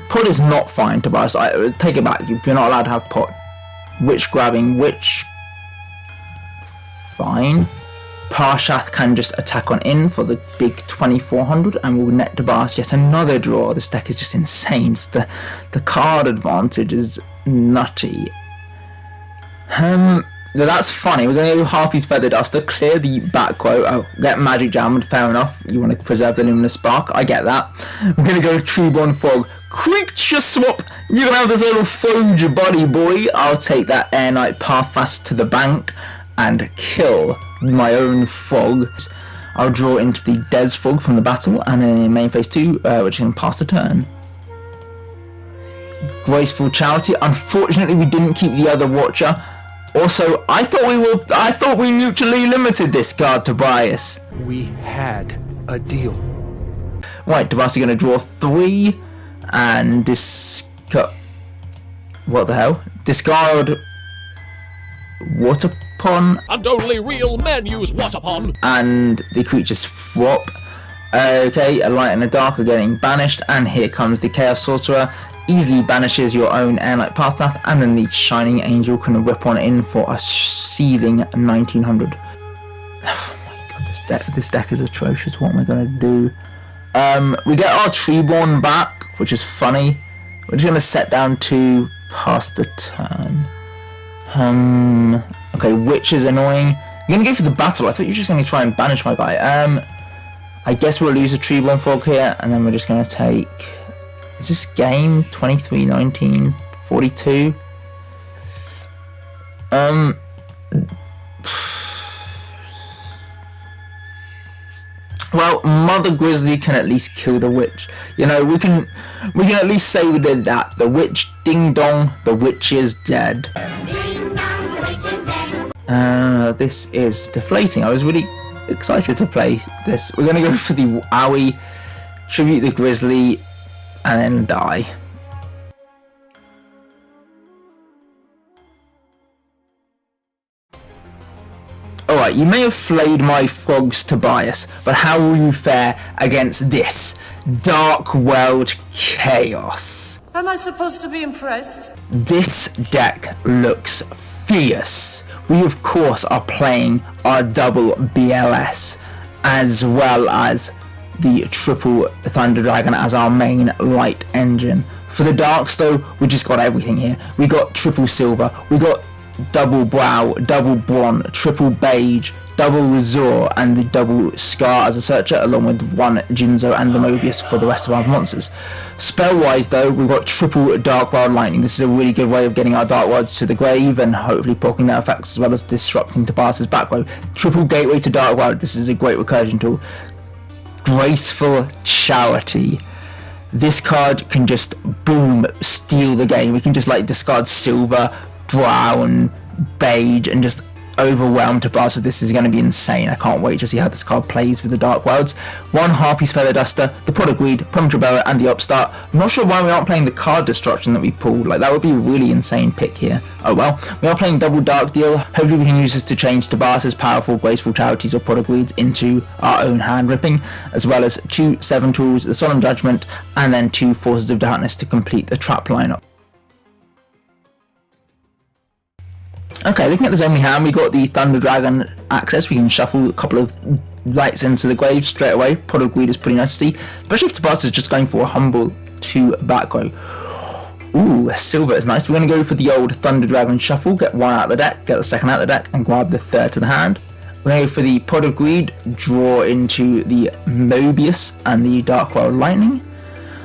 Pot is not fine, Tobias. Take it back. You're not allowed to have Pot. Witch grabbing Witch. Fine. Parshath can just attack on in for the big 2400, and we'll net Tobias yet another draw. This deck is just insane. The card advantage is nutty. That's funny. We're going to go Harpy's Feather Duster, clear the back row. Oh, get Magic Jammed, fair enough. You want to preserve the Luminous Spark, I get that. We're going to go Treeborn Frog. Creature Swap! You're going to have this little Froge body, boy. I'll take that Air Knight Pathfast to the bank and kill my own frog. I'll draw into the Des Frog from the battle, and then in main phase 2, which can pass the turn. Graceful Charity. Unfortunately, we didn't keep the other Watcher. Also, I thought we mutually limited this card, Tobias. We had a deal. Right, Tobias is going to draw 3 and discard. What the hell? Discard Waterpon. And only real men use Waterpon. And the creature swap. Okay, a light and a dark are getting banished, and here comes the Chaos Sorcerer. Easily banishes your own Air Knight Pathfast, and then the Shining Angel can rip on in for a seething 1900. Oh my god, this deck is atrocious. What am I gonna do? We get our Treeborn back, which is funny. We're just gonna set down to pass the turn. Okay, Witch is annoying. You're gonna go for the battle. I thought you were just gonna try and banish my guy. I guess we'll lose a Treeborn Frog here, and then we're just gonna take. Is this game 23, 19, 42? Well, Mother Grizzly can at least kill the Witch. You know, we can at least say we did that. The Witch, ding dong, the Witch is dead. Ding dong, the Witch is dead. This is deflating. I was really excited to play this. We're gonna go for the Aoi. Tribute the Grizzly, and then die. Alright, you may have flayed my frogs, Tobias, but how will you fare against this Dark World Chaos? Am I supposed to be impressed? This deck looks fierce. We of course are playing our double BLS, as well as the triple Thunder Dragon as our main light engine. For the darks though, we just got everything here. We got triple silver, we got double brow, double bronze, triple beige, double Azure, and the double Scar as a searcher, along with one Jinzo and the Mobius for the rest of our monsters. Spell wise though, we've got triple Dark World Lightning. This is a really good way of getting our Dark Worlds to the grave and hopefully proccing their effects, as well as disrupting Tobias's back row. Triple Gateway to Dark World, this is a great recursion tool. Graceful Charity. This card can just boom, steal the game. We can just like discard silver, brown, beige, and just overwhelm Tobias with this. Is going to be insane. I can't wait to see how this card plays with the Dark Worlds. One Harpy's Feather Duster, the Pot of Greed, Premature Barrow, and the Upstart. I'm not sure why we aren't playing the card destruction that we pulled. Like, that would be a really insane pick here. Oh well. We are playing double Dark Deal. Hopefully we can use this to change Tobias's powerful Graceful Charities or Pot of Greeds into our own hand ripping, as well as 2 7 tools, the Solemn Judgment, and then 2 Forces of Darkness to complete the trap lineup. Okay, looking at this only hand, we got the Thunder Dragon access. We can shuffle a couple of lights into the grave straight away. Pot of Greed is pretty nice to see, especially if Tobias is just going for a humble 2 back row. Ooh, silver is nice. We're going to go for the old Thunder Dragon shuffle, get 1 out of the deck, get the 2nd out of the deck, and grab the 3rd to the hand. We're going to go for the Pot of Greed, draw into the Mobius and the Dark World Lightning.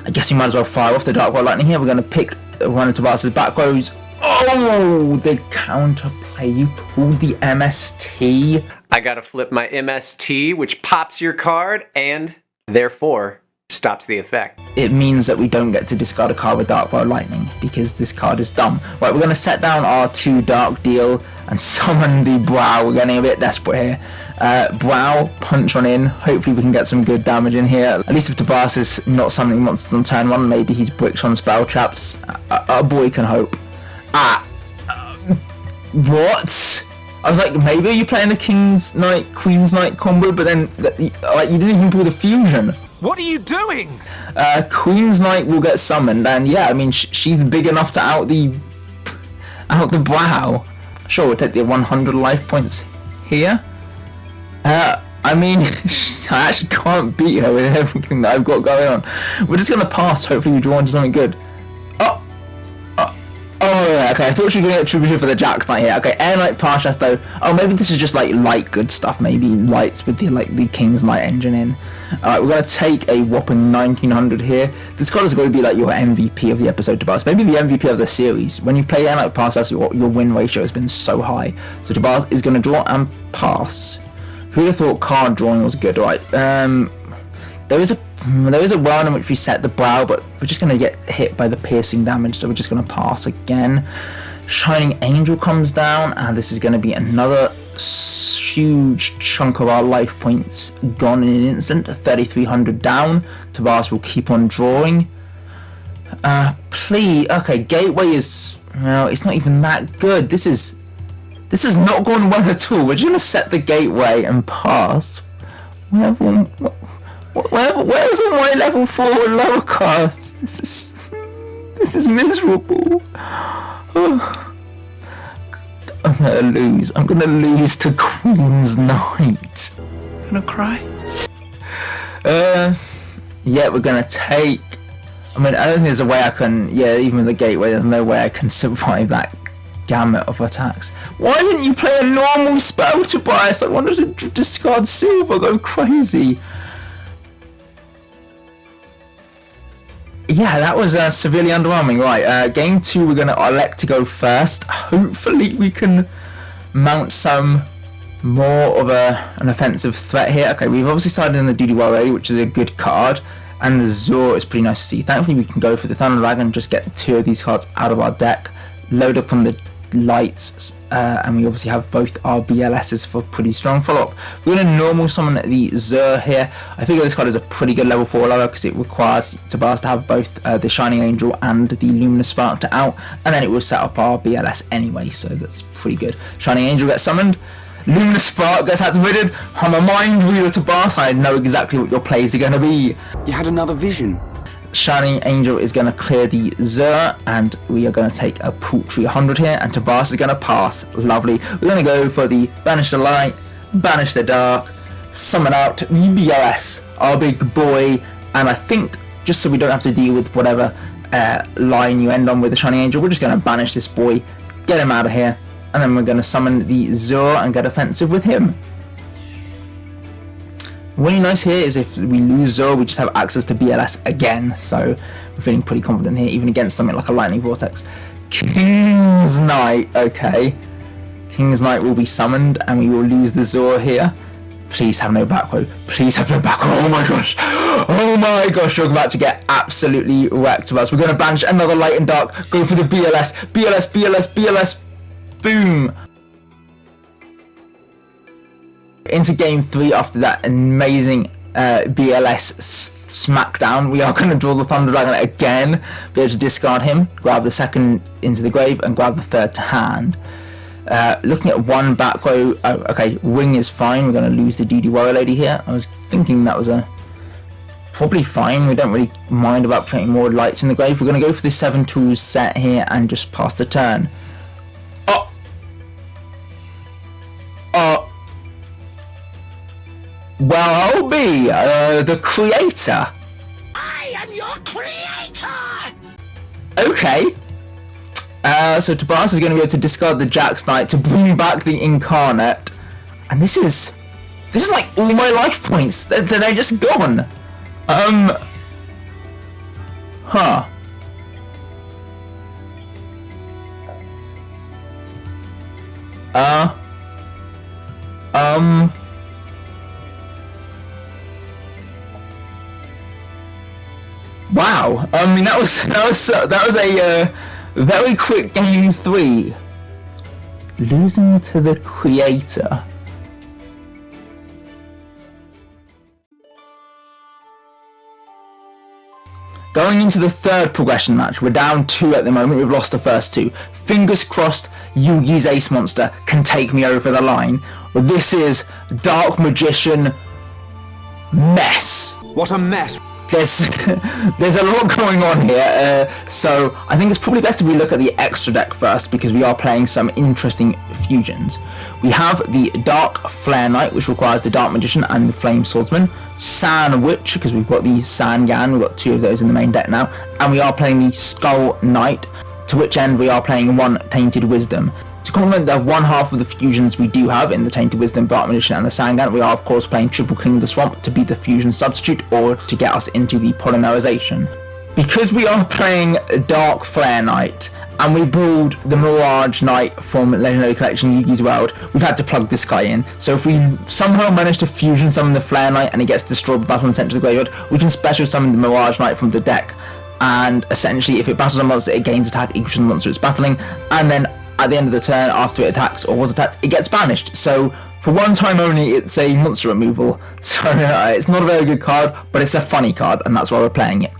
I guess we might as well fire off the Dark World Lightning here. We're going to pick one of Tobias's back rows. Oh, the counterplay. You pulled the MST. I gotta flip my MST, which pops your card and therefore stops the effect. It means that we don't get to discard a card with Dark World Lightning because this card is dumb. Right, we're going to set down our 2 Dark Deal and summon the Brow. We're getting a bit desperate here. Brow, punch on in. Hopefully we can get some good damage in here. At least if Tobias is not summoning monsters on turn 1, maybe he's bricked on spell traps. A boy can hope. What? I was like, maybe you're playing the King's Knight, Queen's Knight combo, but then like you didn't even pull the fusion. What are you doing? Queen's Knight will get summoned, and yeah, I mean she's big enough to out the Brow. Sure, we'll take the 100 life points here. I mean, I actually can't beat her with everything that I've got going on. We're just gonna pass. Hopefully, we draw into something good. Oh, yeah, okay, I thought she was going to get Tribute for the Jack's Knight here. Okay, Air Knight Parshath though. Oh, maybe this is just like light good stuff. Maybe lights with the King's Knight engine in. Alright, we're going to take a whopping 1900 here. This card is going to be like your MVP of the episode, Tobias. Maybe the MVP of the series. When you play Air Knight Parshath, your win ratio has been so high. So Tobias is going to draw and pass. Who would have thought card drawing was good? Right, there is a round in which we set the Brow, but we're just going to get hit by the piercing damage, so we're just going to pass again. Shining Angel comes down, and this is going to be another huge chunk of our life points gone in an instant. 3,300 down. Tobias will keep on drawing. Please, okay, Gateway is, well, it's not even that good. This is not going well at all. We're just going to set the Gateway and pass. Where's all my level 4 lower cards? This is miserable. Oh. I'm gonna lose to Queen's Knight. Gonna cry? Yeah, we're gonna take. I mean, I don't think there's a way I can. Yeah, even with the Gateway, there's no way I can survive that gamut of attacks. Why didn't you play a normal spell, Tobias? I wanted to discard silver, go crazy. Yeah, that was severely underwhelming. Right, game 2, we're going to elect to go first. Hopefully we can mount some more of an offensive threat here. Okay, we've obviously started in the Duty Well already, which is a good card. And the Zor is pretty nice to see. Thankfully we can go for the Thunder Dragon, just get 2 of these cards out of our deck. Load up on the lights, and we obviously have both our BLSs for pretty strong follow-up. We're going to normal summon the Zur here. I figure this card is a pretty good level 4 lower because it requires Tobias to have both the Shining Angel and the Luminous Spark to out, and then it will set up our BLS anyway, so that's pretty good. Shining Angel gets summoned. Luminous Spark gets activated. I'm a mind reader, Tobias. I know exactly what your plays are going to be. You had another vision. Shining Angel is going to clear the Zur, and we are going to take a paltry 100 here, and Tobias is going to pass. Lovely. We're going to go for the Banish the Light, Banish the Dark, summon out BLS, our big boy, and I think, just so we don't have to deal with whatever line you end on with the Shining Angel, we're just going to banish this boy, get him out of here, and then we're going to summon the Zur and get offensive with him. Really nice here is if we lose Zur, we just have access to BLS again, so we're feeling pretty confident here, even against something like a Lightning Vortex. King's Knight, okay. King's Knight will be summoned, and we will lose the Zur here. Please have no back row. Please have no back row. Oh my gosh. Oh my gosh, you're about to get absolutely wrecked of us. We're going to banish another Light and Dark, go for the BLS. BLS, BLS, BLS. Boom. Into game 3 after that amazing BLS smackdown. We are going to draw the Thunder Dragon again, be able to discard him, grab the second into the grave, and grab the third to hand. Looking at one back row, okay, Ring is fine. We're going to lose the DD Warrior Lady here. I was thinking that was probably fine. We don't really mind about putting more lights in the grave. We're going to go for the 7 tools set here and just pass the turn. Well, I'll be the creator. I am your creator! Okay. So Tobias is going to be able to discard the Jack's Knight to bring back the Incarnate. And this is like all my life points. They're just gone. Huh. Wow, I mean that was a very quick game 3. Losing to the creator. Going into the third progression match, we're down 2 at the moment, we've lost the first 2. Fingers crossed Yugi's Ace Monster can take me over the line. Well, this is Dark Magician mess. What a mess. There's a lot going on here, so I think it's probably best if we look at the extra deck first, because we are playing some interesting fusions. We have the Dark Flare Knight, which requires the Dark Magician and the Flame Swordsman, San Witch, because we've got the San Gan, we've got 2 of those in the main deck now, and we are playing the Skull Knight, to which end we are playing 1 Tainted Wisdom. To complement the one half of the fusions we do have in the Tainted Wisdom, Dark Magician and the Sangan, we are of course playing Triple King of the Swamp to be the fusion substitute or to get us into the polymerization. Because we are playing Dark Flare Knight and we pulled the Mirage Knight from Legendary Collection Yugi's World, we've had to plug this guy in. So if we somehow manage to fusion summon the Flare Knight and it gets destroyed by battle and sent to the graveyard, we can special summon the Mirage Knight from the deck. And essentially if it battles a monster, it gains attack equal to the monster it's battling, and then at the end of the turn, after it attacks or was attacked, it gets banished. So for one time only, it's a monster removal. So it's not a very good card, but it's a funny card, and that's why we're playing it.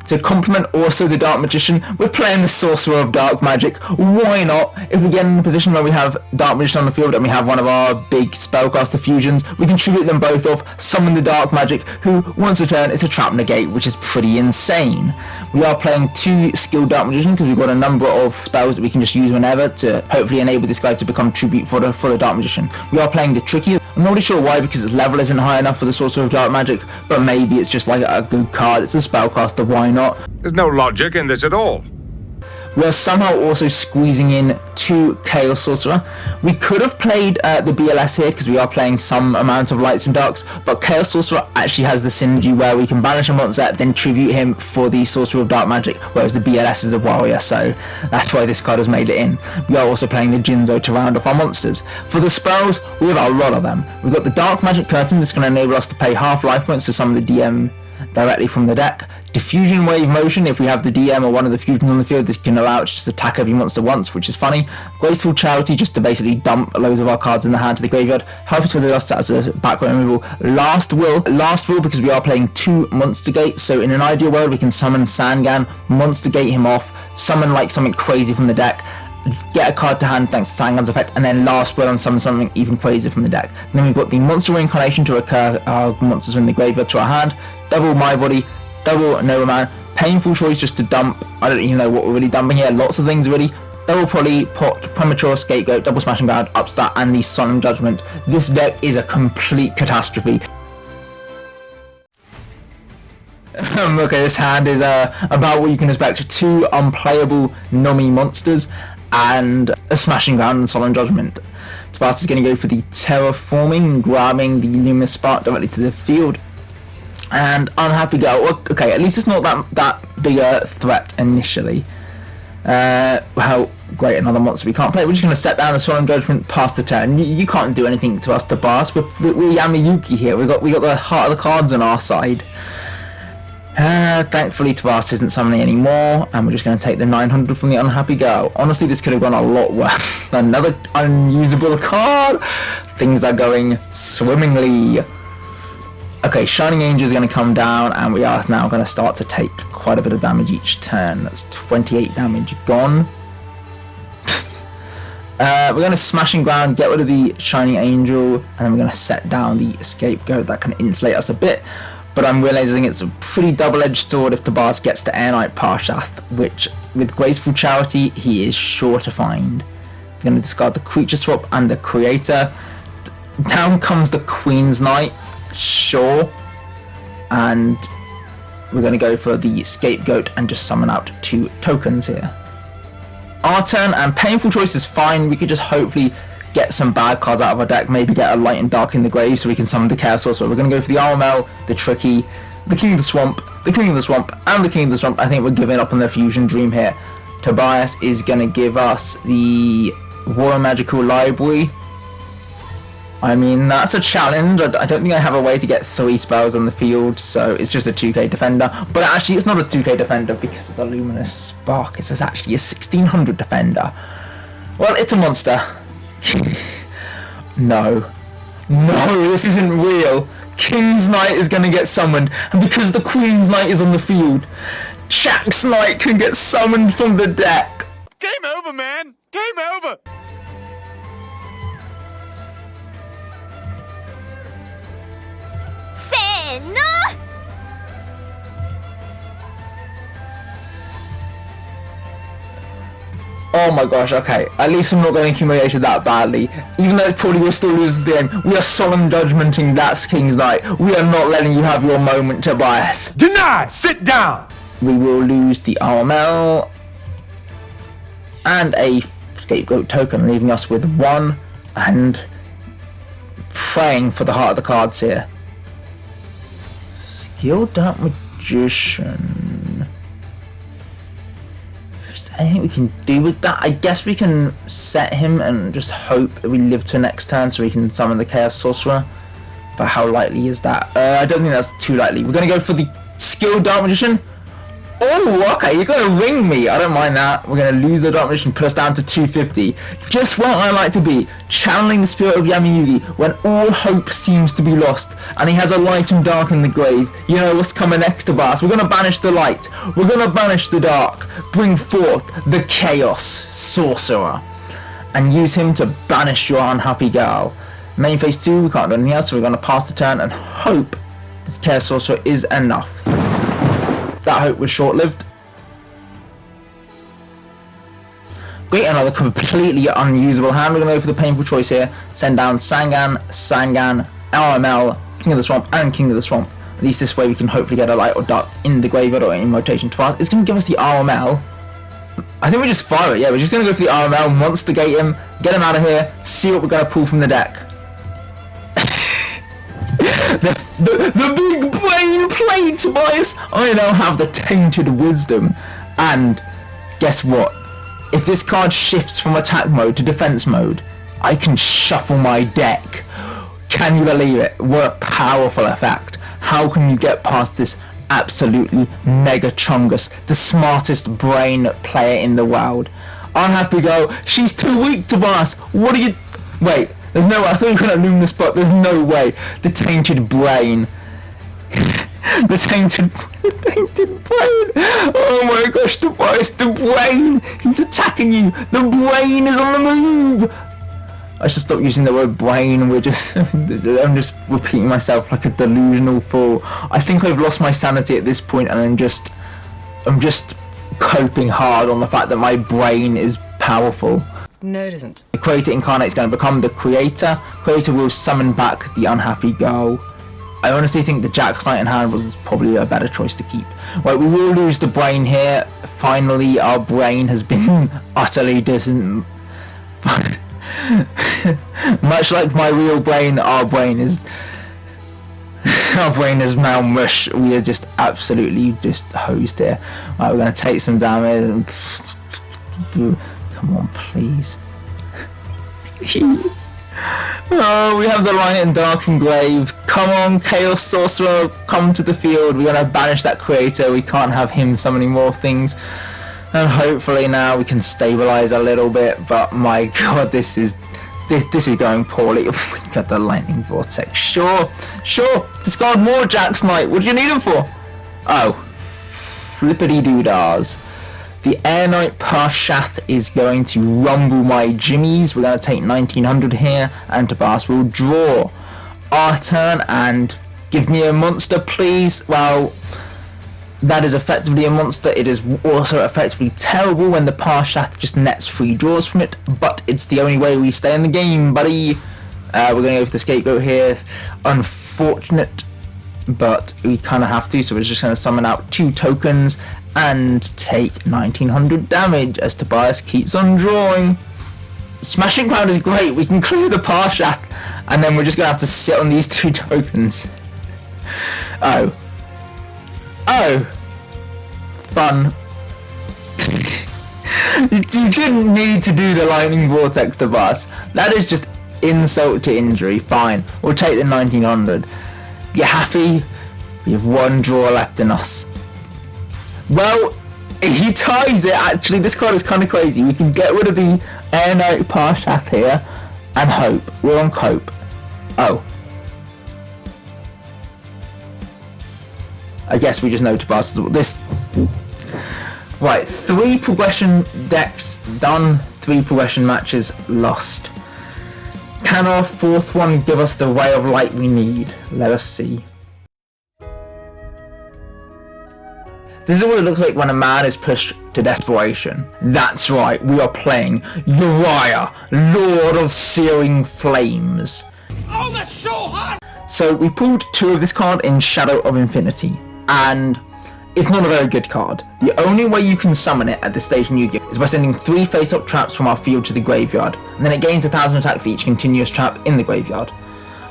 To complement also the Dark Magician, we're playing the Sorcerer of Dark Magic. Why not? If we get in a position where we have Dark Magician on the field and we have one of our big spellcaster fusions, we can tribute them both off, summon the Dark Magic, who, once a turn, it's a Trap Negate, which is pretty insane. We are playing 2 Skilled Dark Magician because we've got a number of spells that we can just use whenever to hopefully enable this guy to become tribute for the Dark Magician. We are playing the Tricky. I'm not really sure why, because its level isn't high enough for the Sorcerer of Dark Magic, but maybe it's just like a good card. It's a spellcaster, why not? There's no logic in this at all. We're somehow also squeezing in 2 Chaos Sorcerer. We could have played the BLS here because we are playing some amount of Lights and Darks, but Chaos Sorcerer actually has the synergy where we can banish a monster, then tribute him for the Sorcerer of Dark Magic, whereas the BLS is a warrior, so that's why this card has made it in. We are also playing the Jinzo to round off our monsters. For the spells, we have a lot of them. We've got the Dark Magic Curtain that's going to enable us to pay half life points to summon the DM directly from the deck. Diffusion Wave Motion, if we have the DM or one of the fusions on the field, this can allow it to just attack every monster once, which is funny. Graceful Charity, just to basically dump loads of our cards in the hand to the graveyard. Help us with the dust as a background removal. Last Will because we are playing 2 Monster Gate, so in an ideal world we can summon Sangan, Monster Gate him off, summon like something crazy from the deck, get a card to hand thanks to Sangan's effect, and then Last Will and summon something even crazier from the deck. And then we've got the Monster Reincarnation to recur our monsters from the graveyard to our hand, double My Body, double Nova Man, Painful Choice just to dump, I don't even know what we're really dumping here, lots of things really, double Poly, Pot, Premature Scapegoat, double Smashing Ground, Upstart, and the Solemn Judgment. This deck is a complete catastrophe. Okay, this hand is about what you can expect. 2 unplayable Nomi monsters and a Smashing Ground and Solemn Judgment. Tabas is going to go for the Terraforming, grabbing the Luminous Spark directly to the field. And Unhappy Girl, okay, at least it's not that big a threat initially. How great, another monster we can't play. We're just going to set down the Solemn Judgment past the turn. You can't do anything to us, Tabas. We're Yugi here. We got the heart of the cards on our side. Thankfully Tabas isn't summoning anymore, and we're just going to take the 900 from the Unhappy Girl. Honestly, this could have gone a lot worse. Another unusable card. Things are going swimmingly. Okay, Shining Angel is going to come down, and we are now going to start to take quite a bit of damage each turn. That's 28 damage gone. We're going to Smashing Ground, get rid of the Shining Angel, and then we're going to set down the Scapegoat. That can insulate us a bit. But I'm realizing it's a pretty double-edged sword if Tabas gets to Air Knight Parshath, which, with Graceful Charity, he is sure to find. He's going to discard the Creature Swap and the Creator. Down comes the Queen's Knight, sure. And we're going to go for the Scapegoat and just summon out 2 tokens here. Our turn, and Painful Choice is fine. We could just hopefully get some bad cards out of our deck, maybe get a Light and Dark in the Grave so we can summon the Chaos Sorcerer. We're going to go for the RML, the Tricky, the King of the Swamp, the King of the Swamp, and the King of the Swamp. I think we're giving up on the Fusion Dream here. Tobias is going to give us the Royal Magical Library. I mean, that's a challenge. I don't think I have a way to get 3 spells on the field, so it's just a 2k defender. But actually, it's not a 2k defender because of the Luminous Spark. It's actually a 1600 defender. Well, it's a monster. No, this isn't real. King's Knight is going to get summoned, and because the Queen's Knight is on the field, Jack's Knight can get summoned from the deck. Game over, man. Game over. Senno! Oh my gosh, okay. At least I'm not getting humiliated that badly. Even though it probably will still lose the game, we are solemn judgmenting that King's Knight. We are not letting you have your moment, Tobias. Denied! Sit down! We will lose the RML and a Scapegoat token, leaving us with 1 and praying for the heart of the cards here. Skilled Up Magician. Is there anything we can do with that? I guess we can set him and just hope that we live to next turn so we can summon the Chaos Sorcerer. But how likely is that? I don't think that's too likely. We're going to go for the Skilled Dark Magician. Oh, okay, you're going to ring me. I don't mind that. We're going to lose the Dark Magician, put us down to 250. Just what I like to be, channeling the spirit of Yugi when all hope seems to be lost, and he has a light and dark in the grave. You know what's coming next to us. We're going to banish the light. We're going to banish the dark. Bring forth the Chaos Sorcerer, and use him to banish your unhappy girl. Main phase 2, we can't do anything else, so we're going to pass the turn and hope this Chaos Sorcerer is enough. That hope was short-lived. Great, another completely unusable hand. We're going to go for the Painful Choice here. Send down Sangan, RML, King of the Swamp, and King of the Swamp. At least this way we can hopefully get a light or dark in the graveyard or in rotation to pass. It's going to give us the RML. I think we just fire it. Yeah, we're just going to go for the RML, Monster Gate him, get him out of here, see what we're going to pull from the deck. The big brain play, Tobias! I now have the Tainted Wisdom. And guess what? If this card shifts from attack mode to defense mode, I can shuffle my deck. Can you believe it? What a powerful effect. How can you get past this absolutely mega chungus, the smartest brain player in the world. Unhappy girl, she's too weak, Tobias. What are you... Wait, there's no way. I thought you were going to loom this, but there's no way. The tainted brain. the tainted brain. Oh my gosh, Tobias, the brain. He's attacking you. The brain is on the move. I should stop using the word brain. I'm just repeating myself like a delusional fool. I think I've lost my sanity at this point, and I'm just coping hard on the fact that my brain is powerful. No, it isn't. The creator incarnate is going to become the creator. Creator will summon back the unhappy girl. I honestly think the Jack's Knight in hand was probably a better choice to keep. Right, we will lose the brain here. Finally, our brain has been utterly much like my real brain, our brain is now mush. We are just absolutely just hosed here. Right, we're going to take some damage. Come on, please. Please. Oh, we have the Light and Dark Engrave. Come on, Chaos Sorcerer, come to the field. We're going to banish that creator. We can't have him summoning more things. And hopefully now we can stabilize a little bit. But my god, this is going poorly. Oh, we got the Lightning Vortex. Sure. Discard more Jack's Knight. What do you need him for? Oh, flippity doodahs. The Air Knight Parshath is going to rumble my jimmies. We're going to take 1900 here, and Tobias will draw our turn and give me a monster, please. Well, that is effectively a monster. It is also effectively terrible when the Parshath just nets 3 draws from it, but it's the only way we stay in the game, buddy. We're going to go for the Scapegoat here. Unfortunate, but we kind of have to, so we're just going to summon out 2 tokens and take 1900 damage as Tobias keeps on drawing. Smashing Ground is great. We can clear the Parshath, and then we're just going to have to sit on these 2 tokens. Oh, fun. You didn't need to do the Lightning Vortex, Tobias. That is just insult to injury. Fine, we'll take the 1900. You happy? We have 1 draw left in us. Well, he ties it. Actually, this card is kind of crazy. We can get rid of the Air Knight Parshath here and hope. We're on cope. Oh. I guess we just know Tobias this. Right, 3 progression decks done, 3 progression matches lost. Can our 4th one give us the ray of light we need? Let us see. This is what it looks like when a man is pushed to desperation. That's right, we are playing Uria, Lord of Searing Flames. Oh, that's so hot! So we pulled 2 of this card in Shadow of Infinity, and it's not a very good card. The only way you can summon it at this stage in Yugi is by sending 3 face-up traps from our field to the graveyard, and then it gains 1000 attack for each continuous trap in the graveyard.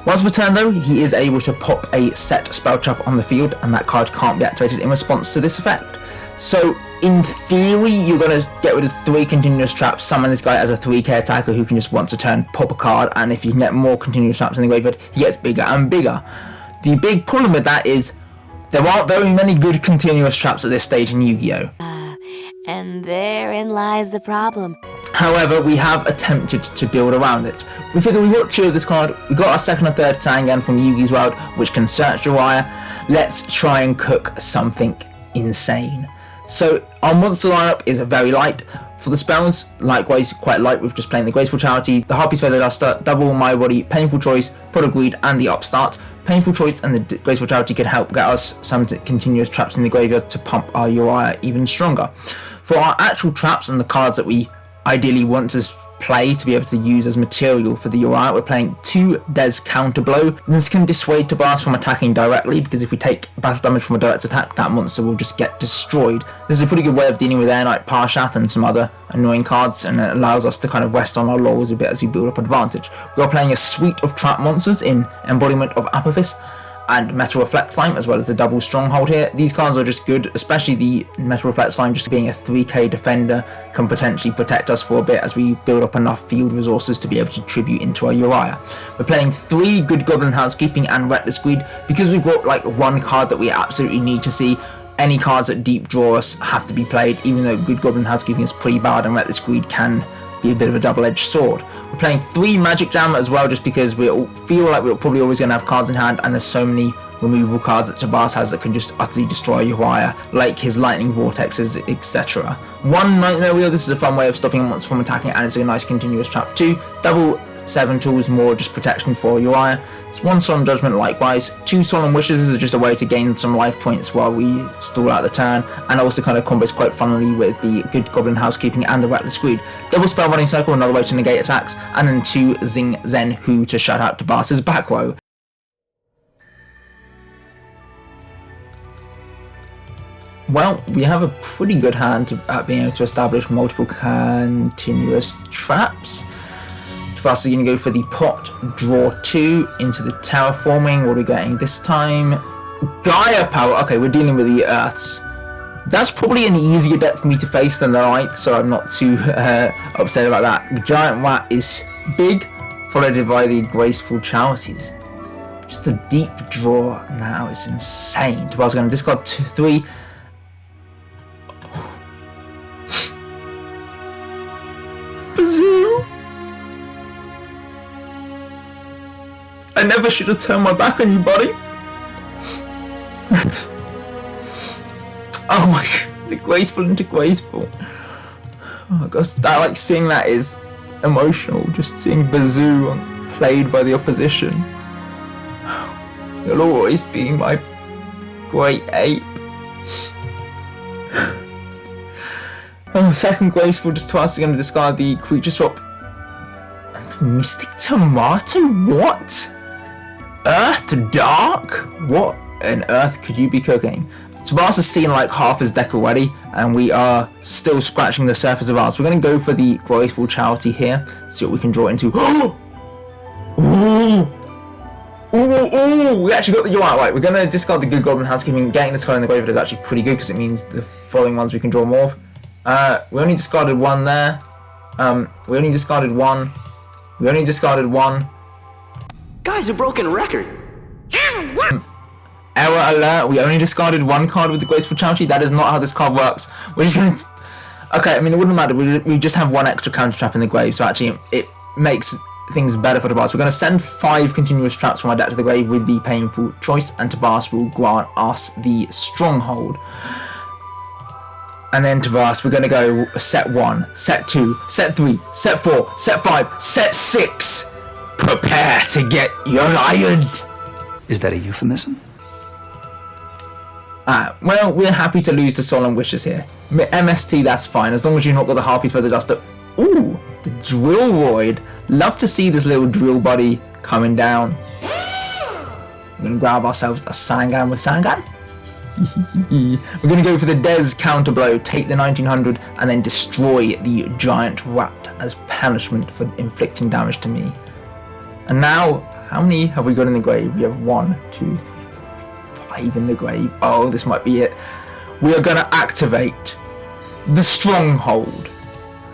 Once per turn though, he is able to pop a set spell trap on the field, and that card can't be activated in response to this effect. So in theory, you're going to get rid of 3 continuous traps, summon this guy as a 3k attacker who can just once a turn pop a card, and if you can get more continuous traps in the graveyard, he gets bigger and bigger. The big problem with that is there aren't very many good continuous traps at this stage in Yu-Gi-Oh! And therein lies the problem. However, we have attempted to build around it. We figure we got 2 of this card, we got our 2nd and 3rd Sangan from Yugi's World, which can search Uria. Let's try and cook something insane. So our monster lineup is very light. For the spells, likewise quite light. We're just playing the Graceful Charity, the Harpy's Feather Duster, Double My Body, Painful Choice, Pot of Greed, and the Upstart. Painful Choice and the Graceful Charity can help get us some continuous traps in the graveyard to pump our Uria even stronger. For our actual traps and the cards that we ideally want to play to be able to use as material for the Uria, we're playing 2 Des Counterblow. This can dissuade Tobias from attacking directly, because if we take battle damage from a direct attack, that monster will just get destroyed. This is a pretty good way of dealing with Air Knight Parshath and some other annoying cards, and it allows us to kind of rest on our laurels a bit as we build up advantage. We are playing a suite of trap monsters in Embodiment of Apophis, and Metal Reflect Slime, as well as the double Stronghold here. These cards are just good, especially the Metal Reflect Slime, just being a 3k defender, can potentially protect us for a bit as we build up enough field resources to be able to tribute into our Uria. We're playing 3 Good Goblin Housekeeping and Reckless Greed, because we've got like one card that we absolutely need to see. Any cards that deep draw us have to be played, even though Good Goblin Housekeeping is pretty bad and Reckless Greed can be a bit of a double-edged sword. We're playing 3 Magic Jam as well, just because we feel like we're probably always going to have cards in hand, and there's so many removal cards that Tobias has that can just utterly destroy Uria, like his Lightning Vortexes, etc. 1 Nightmare Wheel, this is a fun way of stopping monsters from attacking, and it's a nice continuous trap too. Double 7 tools, more just protection for Uria. It's 1 Solemn Judgment likewise. 2 Solemn Wishes is just a way to gain some life points while we stall out the turn, and also kind of combos quite funnily with the Good Goblin Housekeeping and the Reckless Greed. Double Spell Running Circle, another way to negate attacks, and then 2 Zing Zen Hu to shut out Tobias's back row. Well, we have a pretty good hand at being able to establish multiple continuous traps. Tobias is going to go for the pot, draw 2 into the terraforming. What are we getting this time? Gaia Power. Okay, we're dealing with the Earths. That's probably an easier deck for me to face than the Light, so I'm not too upset about that. Giant Rat is big, followed by the Graceful Charity. Just a deep draw now is insane. Tobias is going to discard 3. Bazoo! I never should have turned my back on you, buddy. Oh my god, the graceful into graceful. Oh my gosh, that, like, seeing that is emotional. Just seeing Bazoo played by the opposition. You'll always be my great ape. Oh, second graceful, just twice going to discard the creature swap. Mystic Tomato? What? Earth Dark? What on earth could you be cooking? Tobias has seen like half his deck already, and we are still scratching the surface of ours. We're going to go for the Graceful Charity here, see what we can draw into. Ooh, we actually got the UI. Right, we're going to discard the Good Goblin Housekeeping. Getting this card in the graveyard is actually pretty good because it means the following ones we can draw more of. We only discarded 1 there. We only discarded 1. We only discarded 1. Guys, a broken record. Error alert, we only discarded 1 card with the Graceful Charity. That is not how this card works. We're just going to... Okay, I mean, it wouldn't matter. We just have 1 extra counter trap in the grave, so actually it makes things better for Tobias. We're going to send 5 continuous traps from our deck to the grave with the Painful Choice, and Tobias will grant us the Stronghold. And then Tobias, we're going to go set 1, set 2, set 3, set 4, set 5, set 6. Prepare to get Uria'd. Is that a euphemism? Well, we're happy to lose the Solemn Wishes here. MST, that's fine, as long as you've not got the Harpy's Feather Duster. Ooh, the Drillroid. Love to see this little drill buddy coming down. We're going to grab ourselves a Sangan with Sangan. We're going to go for the Dez counterblow, take the 1900, and then destroy the Giant Rat as punishment for inflicting damage to me. And now, how many have we got in the grave? We have 1, 2, 3, 4, 5 in the grave. Oh, this might be it. We are going to activate the Stronghold.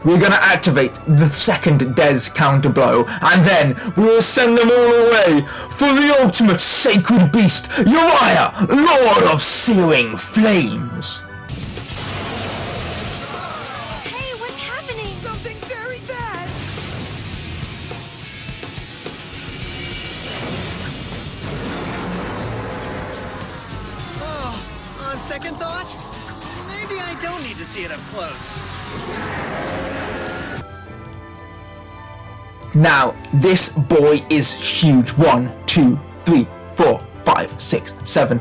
We're going to activate the second Dez counterblow, and then we will send them all away for the ultimate sacred beast, Uria, Lord of Searing Flames. Hey, what's happening? Something very bad. Oh, on second thought, maybe I don't need to see it up close. Now, this boy is huge. 1, 2, 3, 4, 5, 6, 7.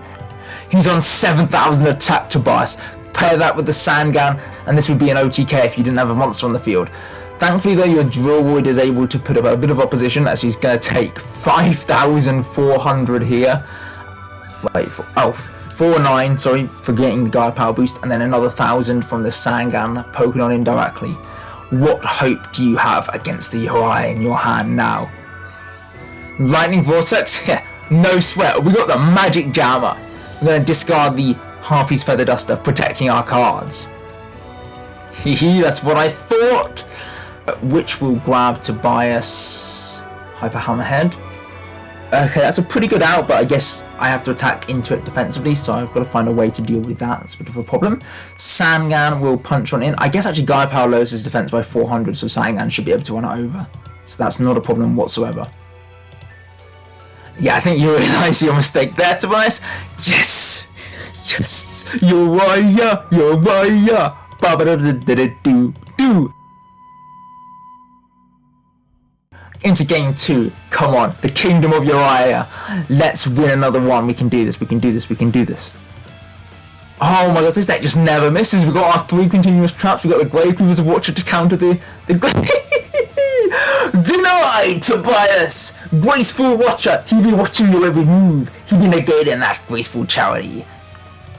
He's on 7,000 attack, Tobias. Pair that with the Sangan, and this would be an OTK if you didn't have a monster on the field. Thankfully, though, your Drillroid is able to put up a bit of opposition, as he's going to take 5,400 here. Wait, 4,900, sorry, for getting the Gaia Power Boost, and then another 1,000 from the Sangan poking on indirectly. What hope do you have against the Uria in your hand now? Lightning Vortex? Yeah, No sweat. We got the Magic Jammer. We're going to discard the Harpy's Feather Duster, protecting our cards. Hehe, that's what I thought. Which will grab Tobias Hyper Hammerhead. Okay, that's a pretty good out, but I guess I have to attack into it defensively, so I've got to find a way to deal with that. It's a bit of a problem. Sangan will punch on in. I guess actually Gaia Power lowers his defense by 400, so Sangan should be able to run it over. So that's not a problem whatsoever. Yeah, I think you realise your mistake there, Tobias. Yes! Yes! Uria! Uria! Ba-ba-da-da-da-do-do! Into game 2. Come on, the Kingdom of Uria. Let's win another one. We can do this. We can do this. We can do this. Oh my god, this deck just never misses. We've got our 3 continuous traps. We've got the Gravekeeper's Watcher to counter the Denied, Tobias! Graceful Watcher. He'll be watching your every move. He'll be negating that graceful charity.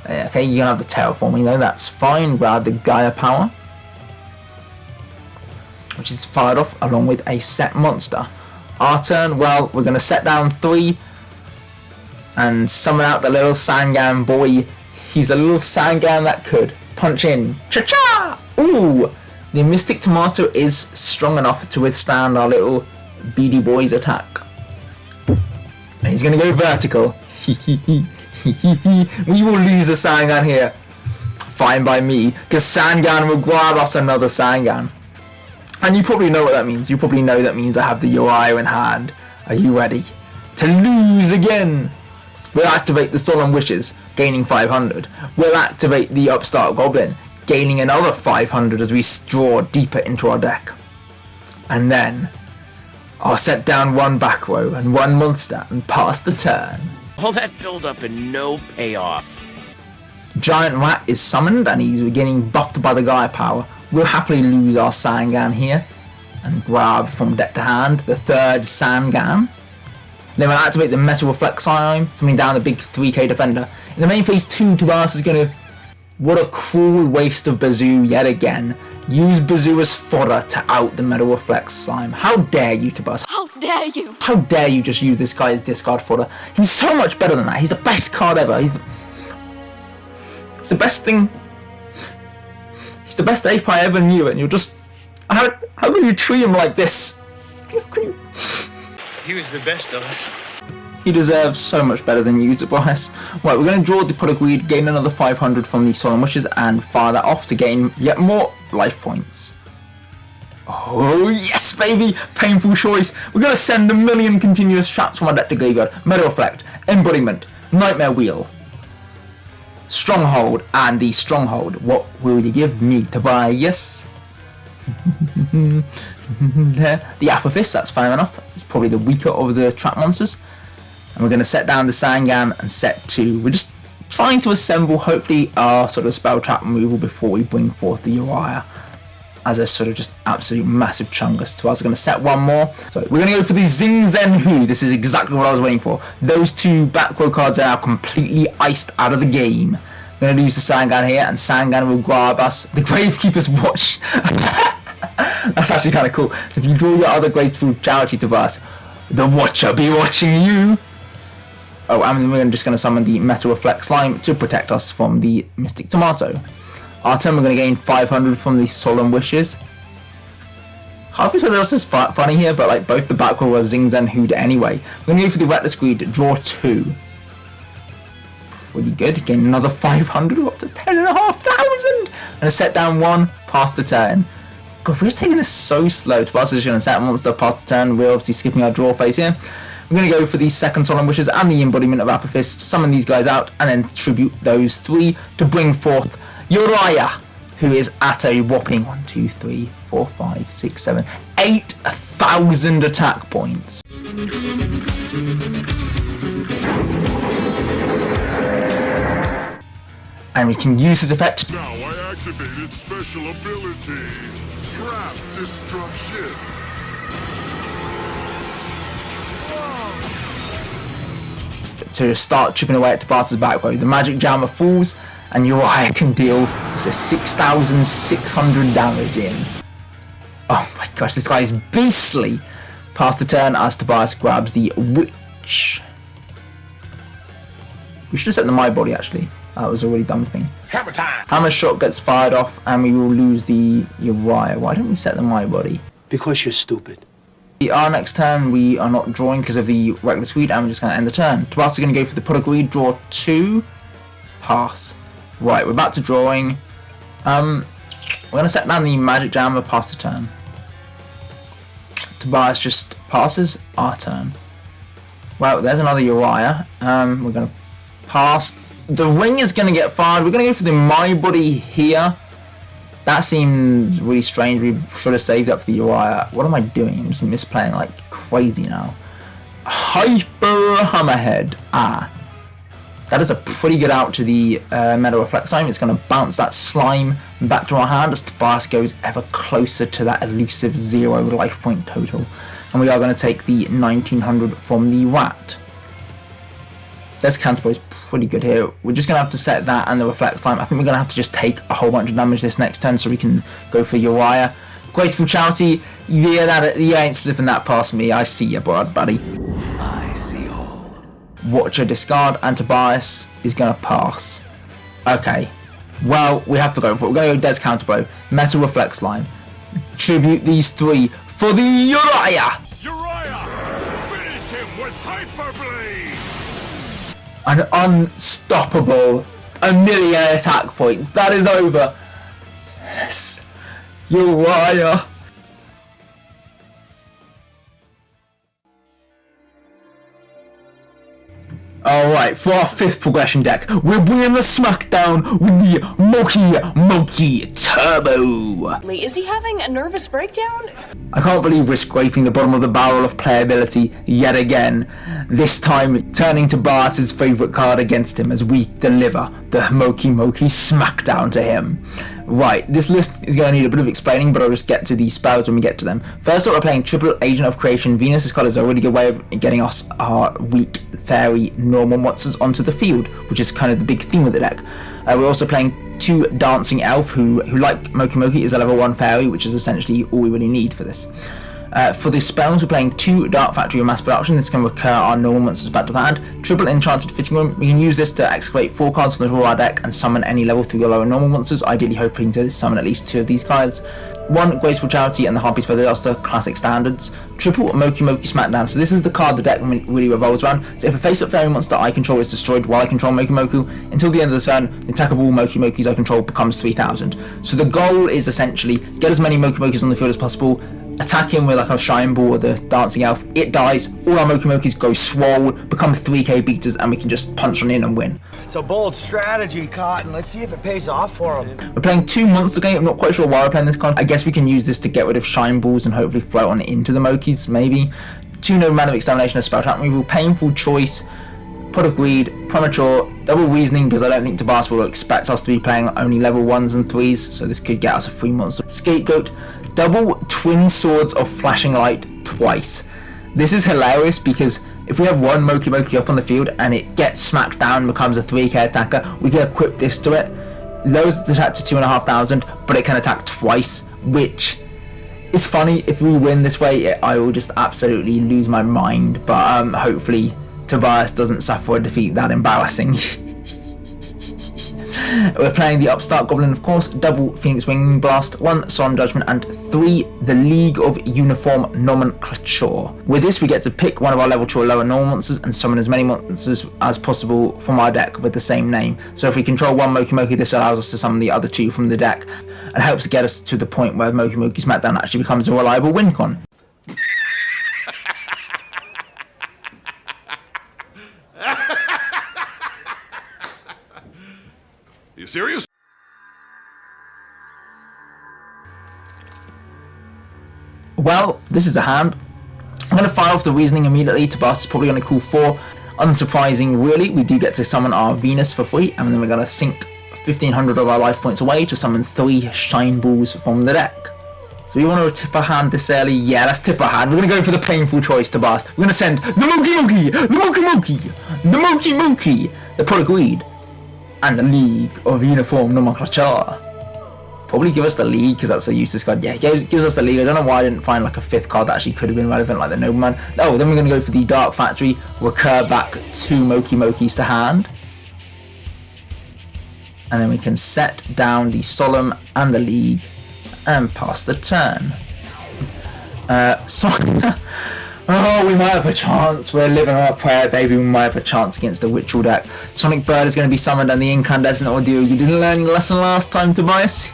Okay, you're gonna have the terraforming though. That's fine. Grab the Gaia Power, which is fired off along with a set monster. Our turn, well, we're going to set down 3 and summon out the little Sangan boy. He's a little Sangan that could punch in. Cha-cha! Ooh! The Mystic Tomato is strong enough to withstand our little beady boy's attack. And he's going to go vertical. We will lose a Sangan here. Fine by me, because Sangan will grab us another Sangan. And you probably know what that means. You probably know that means I have the Uria in hand. Are you ready to lose again? We'll activate the Solemn Wishes, gaining 500. We'll activate the Upstart Goblin, gaining another 500 as we draw deeper into our deck. And then I'll set down 1 back row and 1 monster and pass the turn. All that build up and no payoff. Giant Rat is summoned and he's getting buffed by the Gaia Power. We'll happily lose our Sangan here and grab from deck to hand the 3rd Sangan. Then we'll activate the Metal Reflex Slime, summoning down the big 3k defender. In the main phase 2, Tobias is going to... What a cruel waste of Bazoo yet again. Use Bazoo as fodder to out the Metal Reflex Slime. How dare you, Tobias? How dare you? How dare you just use this guy as discard fodder? He's so much better than that. He's the best card ever. He's the best thing... He's the best ape I ever knew, and you're just... How can you treat him like this? He was the best of us. He deserves so much better than you, Tobias. Right, we're going to draw the Pot of Greed, gain another 500 from the Solemn Wishes, and fire that off to gain yet more life points. Oh, yes, baby! Painful choice. We're going to send 1,000,000 continuous traps from our deck to graveyard. Metal Reflect, Embodiment, Nightmare Wheel, Stronghold, and the Stronghold. What will you give me, Tobias? The Apophis, that's fair enough. It's probably the weaker of the trap monsters. And we're going to set down the Sangan and set 2. We're just trying to assemble, hopefully, our sort of spell trap removal before we bring forth the Uria as a sort of just absolute massive chungus. So I was going to set 1 more. So we're going to go for the Zing Zen Hu. This is exactly what I was waiting for. Those 2 back row cards are now completely iced out of the game. We're going to lose the Sangan here, and Sangan will grab us. The Gravekeeper's Watch. That's actually kind of cool. If you draw your other Graceful Charity to us, the Watcher be watching you. Oh, and then we're just going to summon the Metal Reflex Slime to protect us from the Mystic Tomato. Our turn, we're going to gain 500 from the Solemn Wishes. Half of this is funny here, but like both the back row are Zing Zen Hood anyway. We're going to go for the Reckless Greed, draw 2. Pretty good. Gain another 500, up to 10,500. And set down 1, pass the turn. God, we're taking this so slow. To pass the turn and set monster, pass the turn. We're obviously skipping our draw phase here. We're going to go for the 2nd Solemn Wishes and the Embodiment of Apophis, summon these guys out, and then tribute those 3 to bring forth Uria, who is at a whopping 1, 2, 3, 4, 5, 6, 7, 8,000 attack points. And we can use his effect. Now I activated special ability. Trap Destruction. To start chipping away at Tobias' back row. The Magic Jammer falls, and Uria can deal 6,600 damage in. Oh my gosh, this guy is beastly. Pass the turn as Tobias grabs the Witch. We should have set the My Body, actually. That was a really dumb thing. Hammer time! Hammer shot gets fired off, and we will lose the Uriah. Why don't we set the My Body? Because you're stupid. Our next turn, we are not drawing because of the Reckless Greed, and we're just going to end the turn. Tobias is going to go for the Pot of Greed, draw 2, pass. Right, we're back to drawing. We're going to set down the Magic Jammer, pass the turn. Tobias just passes our turn. Well, there's another Uriah. We're going to pass. The ring is going to get fired. We're going to go for the My Body here. That seems really strange. We should have saved up for the Uriah. What am I doing? I'm just misplaying like crazy now. Hyper Hammerhead. That is a pretty good out to the Metal Reflect Slime. It's going to bounce that slime back to our hand as Tobias goes ever closer to that elusive 0 life point total. And we are going to take the 1900 from the Rat. This counterplay is pretty good here. We're just going to have to set that and the Reflect Slime. I think we're going to have to just take a whole bunch of damage this next turn so we can go for Uriah. Graceful Charity, yeah, you ain't slipping that past me. I see you, buddy. I see all. Watcher discard, and Tobias is going to pass. Okay, well, we have to go for it. We're going to go Dead's Counterblow, Metal Reflect Slime. Tribute these 3 for the Uriah! Uriah! Finish him with Hyper Blade! An unstoppable 1,000,000 attack points. That is over. Yes. Uriah. Alright, for our 5th progression deck, we're bringing the smackdown with the Mokey Turbo. Is he having a nervous breakdown? I can't believe we're scraping the bottom of the barrel of playability yet again. This time turning to Bart's favourite card against him as we deliver the Mokey smackdown to him. Right, this list is going to need a bit of explaining, but I'll just get to the spells when we get to them. First up, we're playing Triple Agent of Creation Venus. This card is a really good way of getting us our weak fairy normal monsters onto the field, which is kind of the big theme of the deck. We're also playing 2 Dancing Elf, who like Mokey is a level 1 fairy, which is essentially all we really need for this. For the spells, we're playing 2 Dark Factory of Mass Production. This can recur our normal monsters back to the hand. Triple Enchanted Fitting Room. We can use this to excavate 4 cards from the draw our deck and summon any level 3 or lower normal monsters, ideally hoping to summon at least 2 of these cards. 1 Graceful Charity and the Harpy's Feather Duster, classic standards. Triple Mokey Smackdown. So this is the card the deck really revolves around. So if a face-up fairy monster I control is destroyed while I control Mokey, until the end of the turn, the attack of all Mokey I control becomes 3,000. So the goal is essentially get as many Mokey on the field as possible, attack him with like a Shine Ball or the Dancing Elf, it dies, all our Mokey go swole, become 3k beaters, and we can just punch on in and win. It's a bold strategy, Cotton. Let's see if it pays off for him. We're playing 2 monster game. I'm not quite sure why we're playing this card. I guess we can use this to get rid of Shine Balls and hopefully float on into the Mokeys, maybe. 2 Nomad of Extermination of Spell Trap Removal, Painful Choice, Pot of Greed, Premature, Double Reasoning, because I don't think Tobias will expect us to be playing only level 1s and 3s, so this could get us a free monster. Scapegoat, Double Twin Swords of Flashing Light twice. This is hilarious because if we have 1 Mokey up on the field and it gets smacked down and becomes a 3k attacker, we can equip this to it. Lowers the attack to 2,500, but it can attack twice, which is funny. If we win this way, I will just absolutely lose my mind, but hopefully Tobias doesn't suffer a defeat that embarrassing. We're playing the Upstart Goblin, of course, double Phoenix Wing Blast, 1 Solemn Judgment, and 3 the League of Uniform Nomenclature. With this, we get to pick one of our level 2 or lower normal monsters and summon as many monsters as possible from our deck with the same name. So if we control 1 Mokey, this allows us to summon the other 2 from the deck and helps get us to the point where Mokey Smackdown actually becomes a reliable win con. You serious? Well, this is a hand. I'm going to fire off the reasoning immediately. Tobias is probably going to call 4. Unsurprising, really. We do get to summon our Venus for free, and then we're going to sink 1,500 of our life points away to summon 3 Shine Balls from the deck. So we want to tip our hand this early? Yeah, let's tip our hand. We're going to go for the painful choice, Tobias. We're going to send the Mokey, the Mokey, the Pot of Greed, and the League of Uniform Nomenclature. Probably give us the League because that's a useless card. Yeah, gives us the League. I don't know why I didn't find like a 5th card that actually could have been relevant, like the Nobleman. Oh, then we're going to go for the Dark Factory, recur back 2 Mokeys to hand. And then we can set down the Solemn and the League and pass the turn. Oh, we might have a chance. We're living our prayer, baby. We might have a chance against the Ritual deck. Sonic Bird is going to be summoned and the Incandescent Ordeal. You didn't learn your lesson last time, Tobias?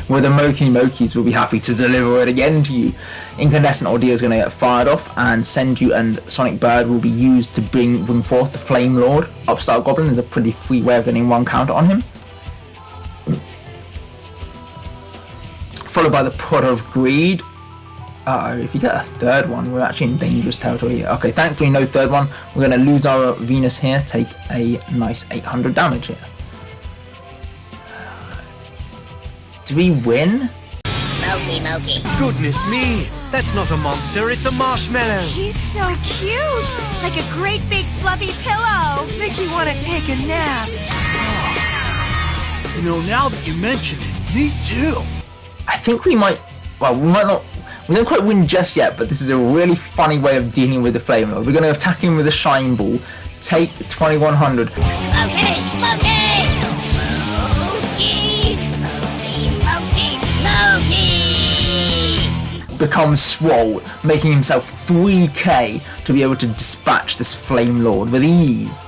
Well, the Mokeys will be happy to deliver it again to you. Incandescent Ordeal is going to get fired off and send you, and Sonic Bird will be used to bring forth the Flame Lord. Upstart Goblin is a pretty free way of getting one counter on him. Followed by the Pot of Greed. If you get a third one, we're actually in dangerous territory here. Okay, thankfully no third one. We're going to lose our Venus here, take a nice 800 damage here. Do we win? Mokey. Goodness me! That's not a monster, it's a marshmallow! He's so cute! Like a great big fluffy pillow! Makes me want to take a nap! You know, now that you mention it, me too. I think we might... Well, we might not... We don't quite win just yet, but this is a really funny way of dealing with the Flame Lord. We're going to attack him with a Shine Ball, take 2100. Okay. Becomes swole, making himself 3k to be able to dispatch this Flame Lord with ease.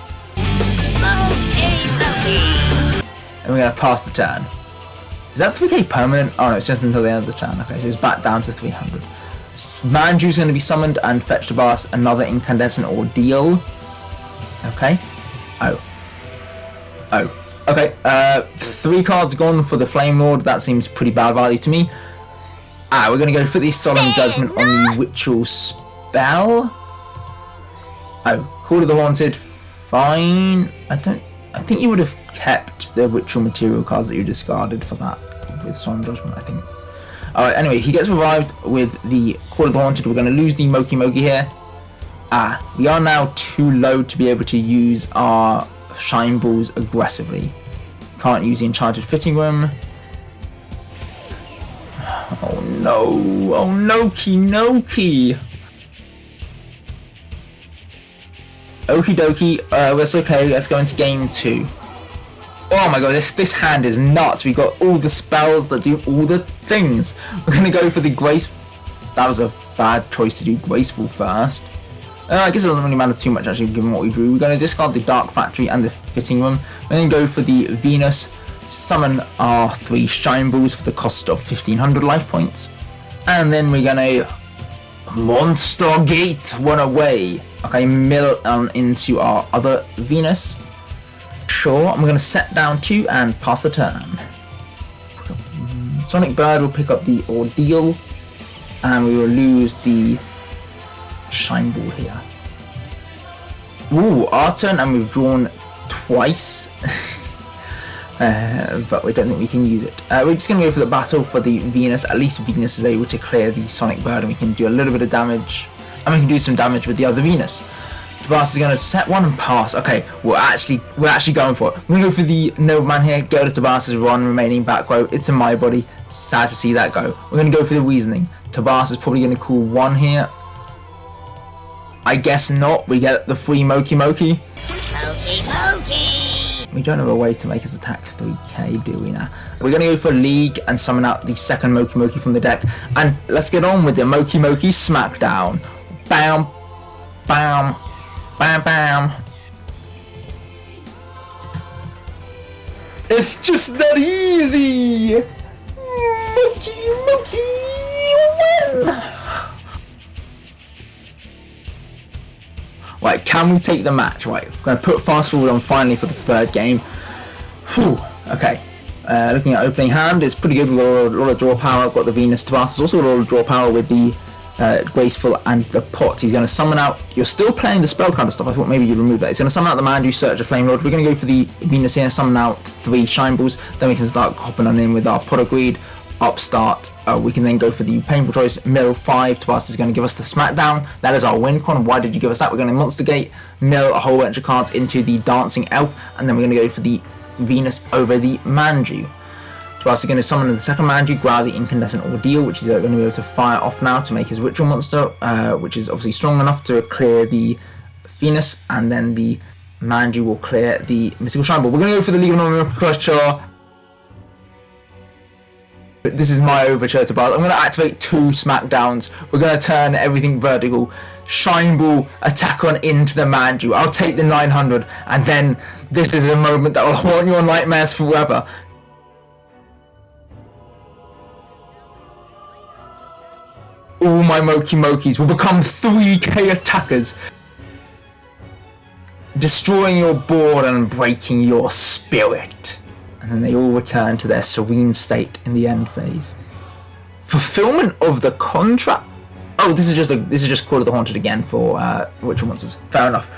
And we're going to pass the turn. Is that 3k permanent? Oh no, it's just until the end of the turn. Okay, so it's back down to 300. Manju's going to be summoned and fetch to pass another Incandescent Ordeal. Okay. Okay, 3 cards gone for the Flame Lord. That seems pretty bad value to me. We're going to go for the Solemn Judgment on the Ritual spell. Call of the Haunted. Fine. I think you would have kept the Ritual material cards that you discarded for that with Solemn Judgment, I think. Alright, anyway, he gets revived with the Call of the Haunted. We're going to lose the Mokey here. We are now too low to be able to use our Shine Balls aggressively. Can't use the Enchanted Fitting Room. Oh no, Noki. Okie dokie, that's okay, let's go into game 2. Oh my god, this hand is nuts. We got all the spells that do all the things. We're gonna go for the Grace. That was a bad choice to do Graceful first. I guess it doesn't really matter too much actually given what we drew. We're gonna discard the Dark Factory and the Fitting Room. We're gonna go for the Venus. Summon our 3 Shine Balls for the cost of 1500 life points. And then we're gonna Monster Gate one away. Okay, mill into our other Venus. Sure, I'm gonna set down 2 and pass the turn. Sonic Bird will pick up the Ordeal. And we will lose the Shine Ball here. Ooh, our turn, and we've drawn twice. But we don't think we can use it. We're just going to go for the battle for the Venus. At least Venus is able to clear the Sonic Bird and we can do a little bit of damage. And we can do some damage with the other Venus. Tobias is going to set 1 and pass. Okay, we're actually going for it. We're going to go for the Nobleman here. Go to Tobias' run, remaining back row. It's in my body. Sad to see that go. We're going to go for the Reasoning. Tobias is probably going to call 1 here. I guess not. We get the free Mokey. We don't have a way to make his attack 3k, do we now? We're going to go for League and summon out the second Mokey from the deck. And let's get on with the Mokey Smackdown. Bam, bam, bam, bam. It's just that easy! Mokey, win! Right, can we take the match? Right, we're going to put fast forward on finally for the 3rd game. Whew, okay. Looking at opening hand, it's pretty good with a lot of draw power. I've got the Venus to pass. There's also a lot of draw power with the Graceful and the Pot. He's going to summon out. You're still playing the spell kind of stuff. I thought maybe you'd remove that. He's going to summon out the Manju, Search of Flame Lord. We're going to go for the Venus here, summon out 3 Shine Balls. Then we can start hopping on in with our Pot of Greed. Upstart. We can then go for the Painful Choice, mill 5. Tobias is going to give us the Smackdown. That is our win con. Why did you give us that? We're going to Monster Gate, mill a whole bunch of cards into the Dancing Elf, and then we're going to go for the Venus over the Manju. Tobias is going to summon the second Manju, grab the Incandescent Ordeal, which is going to be able to fire off now to make his Ritual Monster, which is obviously strong enough to clear the Venus, and then the Manju will clear the Mystical Shrine Ball. We're going to go for the Legal Nomenclature. This is my overture to Bars. I'm going to activate 2 Smackdowns. We're going to turn everything vertical. Shine Ball, attack on into the Manju. I'll take the 900, and then this is a moment that will haunt your nightmares forever. All my Mokeys will become 3k attackers, destroying your board and breaking your spirit. And then they all return to their serene state in the end phase. Fulfillment of the contract. Oh, this is just Call of the Haunted again for Ritual Monsters. Fair enough.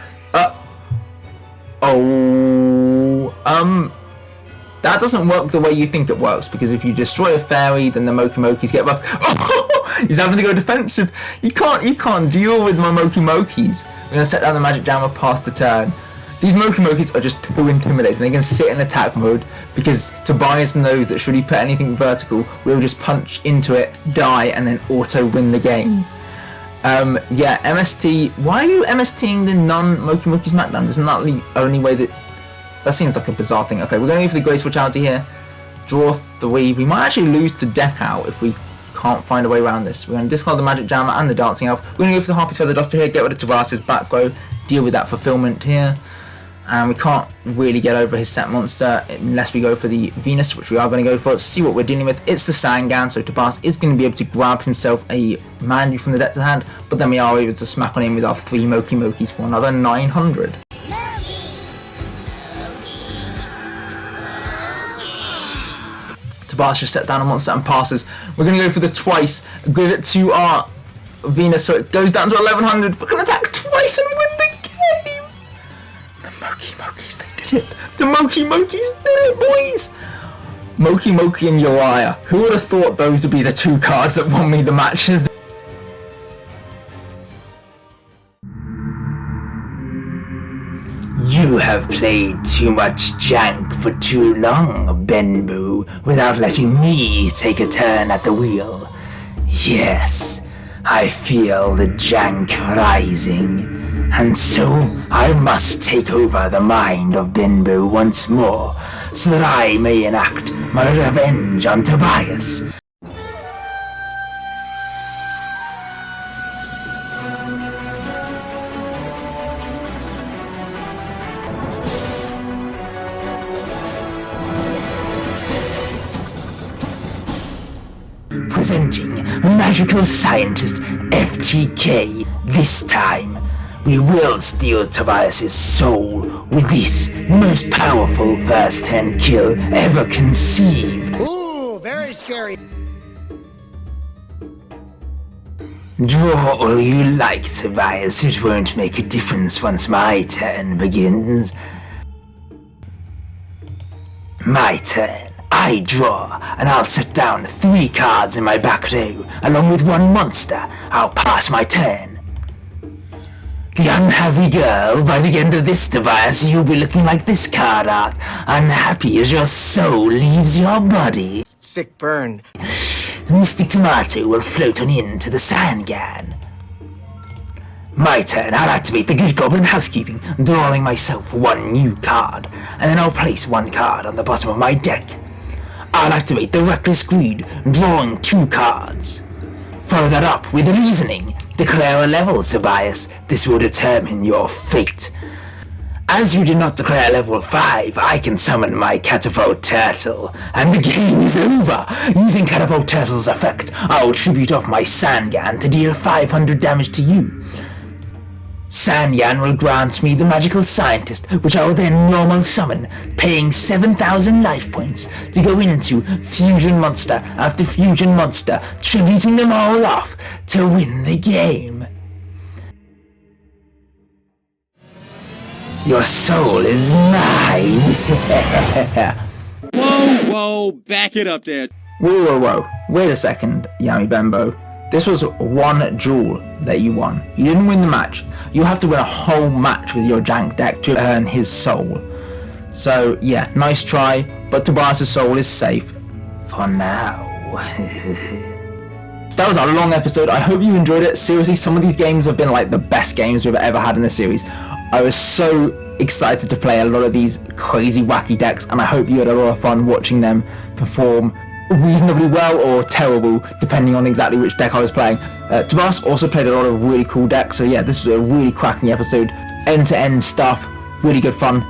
That doesn't work the way you think it works, because if you destroy a fairy, then the Mokeys get buffed. Oh, he's having to go defensive. You can't deal with my Mokeys. We're gonna set down the Magic Jammer past the turn. These Mokeys are just too intimidating. They can sit in attack mode because Tobias knows that should he put anything vertical, we'll just punch into it, die, and then auto win the game. Yeah, MST. Why are you MSTing the non-Mokey Smackdowns? Isn't that the only way that seems like a bizarre thing. Okay, we're going to go for the Graceful Charity here. Draw 3. We might actually lose to Deck Out if we can't find a way around this. We're going to discard the Magic Jammer and the Dancing Elf. We're going to go for the Harpy's Feather Duster here, get rid of Tobias's back row, deal with that fulfillment here. And we can't really get over his set monster unless we go for the Venus, which we are going to go for. Let's see what we're dealing with. It's the Sangan, so Tobias is going to be able to grab himself a Manju from the deck to hand, but then we are able to smack on him with our 3 Mokeys for another 900. Tobias just sets down a monster and passes. We're going to go for the twice, give it to our Venus, so it goes down to 1100. We're going to attack twice and win the game. The Mokeys, they did it. The Mokeys did it, boys. Mokey and Uria. Who would have thought those would be the 2 cards that won me the matches? You have played too much jank for too long, Benbu, without letting me take a turn at the wheel. Yes, I feel the jank rising, and so I must take over the mind of Benbu once more, so that I may enact my revenge on Tobias. Presenting Magical Scientist FTK. This time, we will steal Tobias's soul with this most powerful first turn kill ever conceived. Ooh, very scary. Draw all you like, Tobias. It won't make a difference once my turn begins. My turn. I draw, and I'll set down 3 cards in my back row, along with 1 monster. I'll pass my turn. The unhappy girl, by the end of this, Tobias, you'll be looking like this card art, unhappy as your soul leaves your body. Sick burn. The Mystic Tomato will float on into the Sangan. My turn, I'll activate the Good Goblin Housekeeping, drawing myself 1 new card, and then I'll place 1 card on the bottom of my deck. I'll activate the Reckless Greed, drawing 2 cards. Follow that up with Reasoning. Declare a level, Tobias. This will determine your fate. As you did not declare level 5, I can summon my Catapult Turtle, and the game is over. Using Catapult Turtle's effect, I'll tribute off my Sangan to deal 500 damage to you. Sangan will grant me the Magical Scientist, which I will then normal summon, paying 7,000 life points to go into Fusion Monster after Fusion Monster, tributing them all off to win the game. Your soul is mine! Whoa, back it up, Dad. Whoa. Wait a second, Yami Bembo. This was 1 duel that you won. You didn't win the match. You have to win a whole match with your jank deck to earn his soul. So yeah, nice try, but Tobias' soul is safe. For now. That was a long episode. I hope you enjoyed it. Seriously, some of these games have been like the best games we've ever had in this series. I was so excited to play a lot of these crazy wacky decks, and I hope you had a lot of fun watching them perform reasonably well or terrible, depending on exactly which deck I was playing. Tobias also played a lot of really cool decks, so yeah, this was a really cracking episode. End-to-end stuff, really good fun.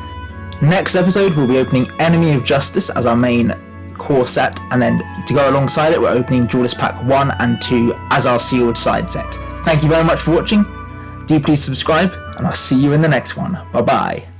Next episode, we'll be opening Enemy of Justice as our main core set, and then to go alongside it, we're opening Duelist Pack 1 and 2 as our sealed side set. Thank you very much for watching. Do please subscribe, and I'll see you in the next one. Bye bye.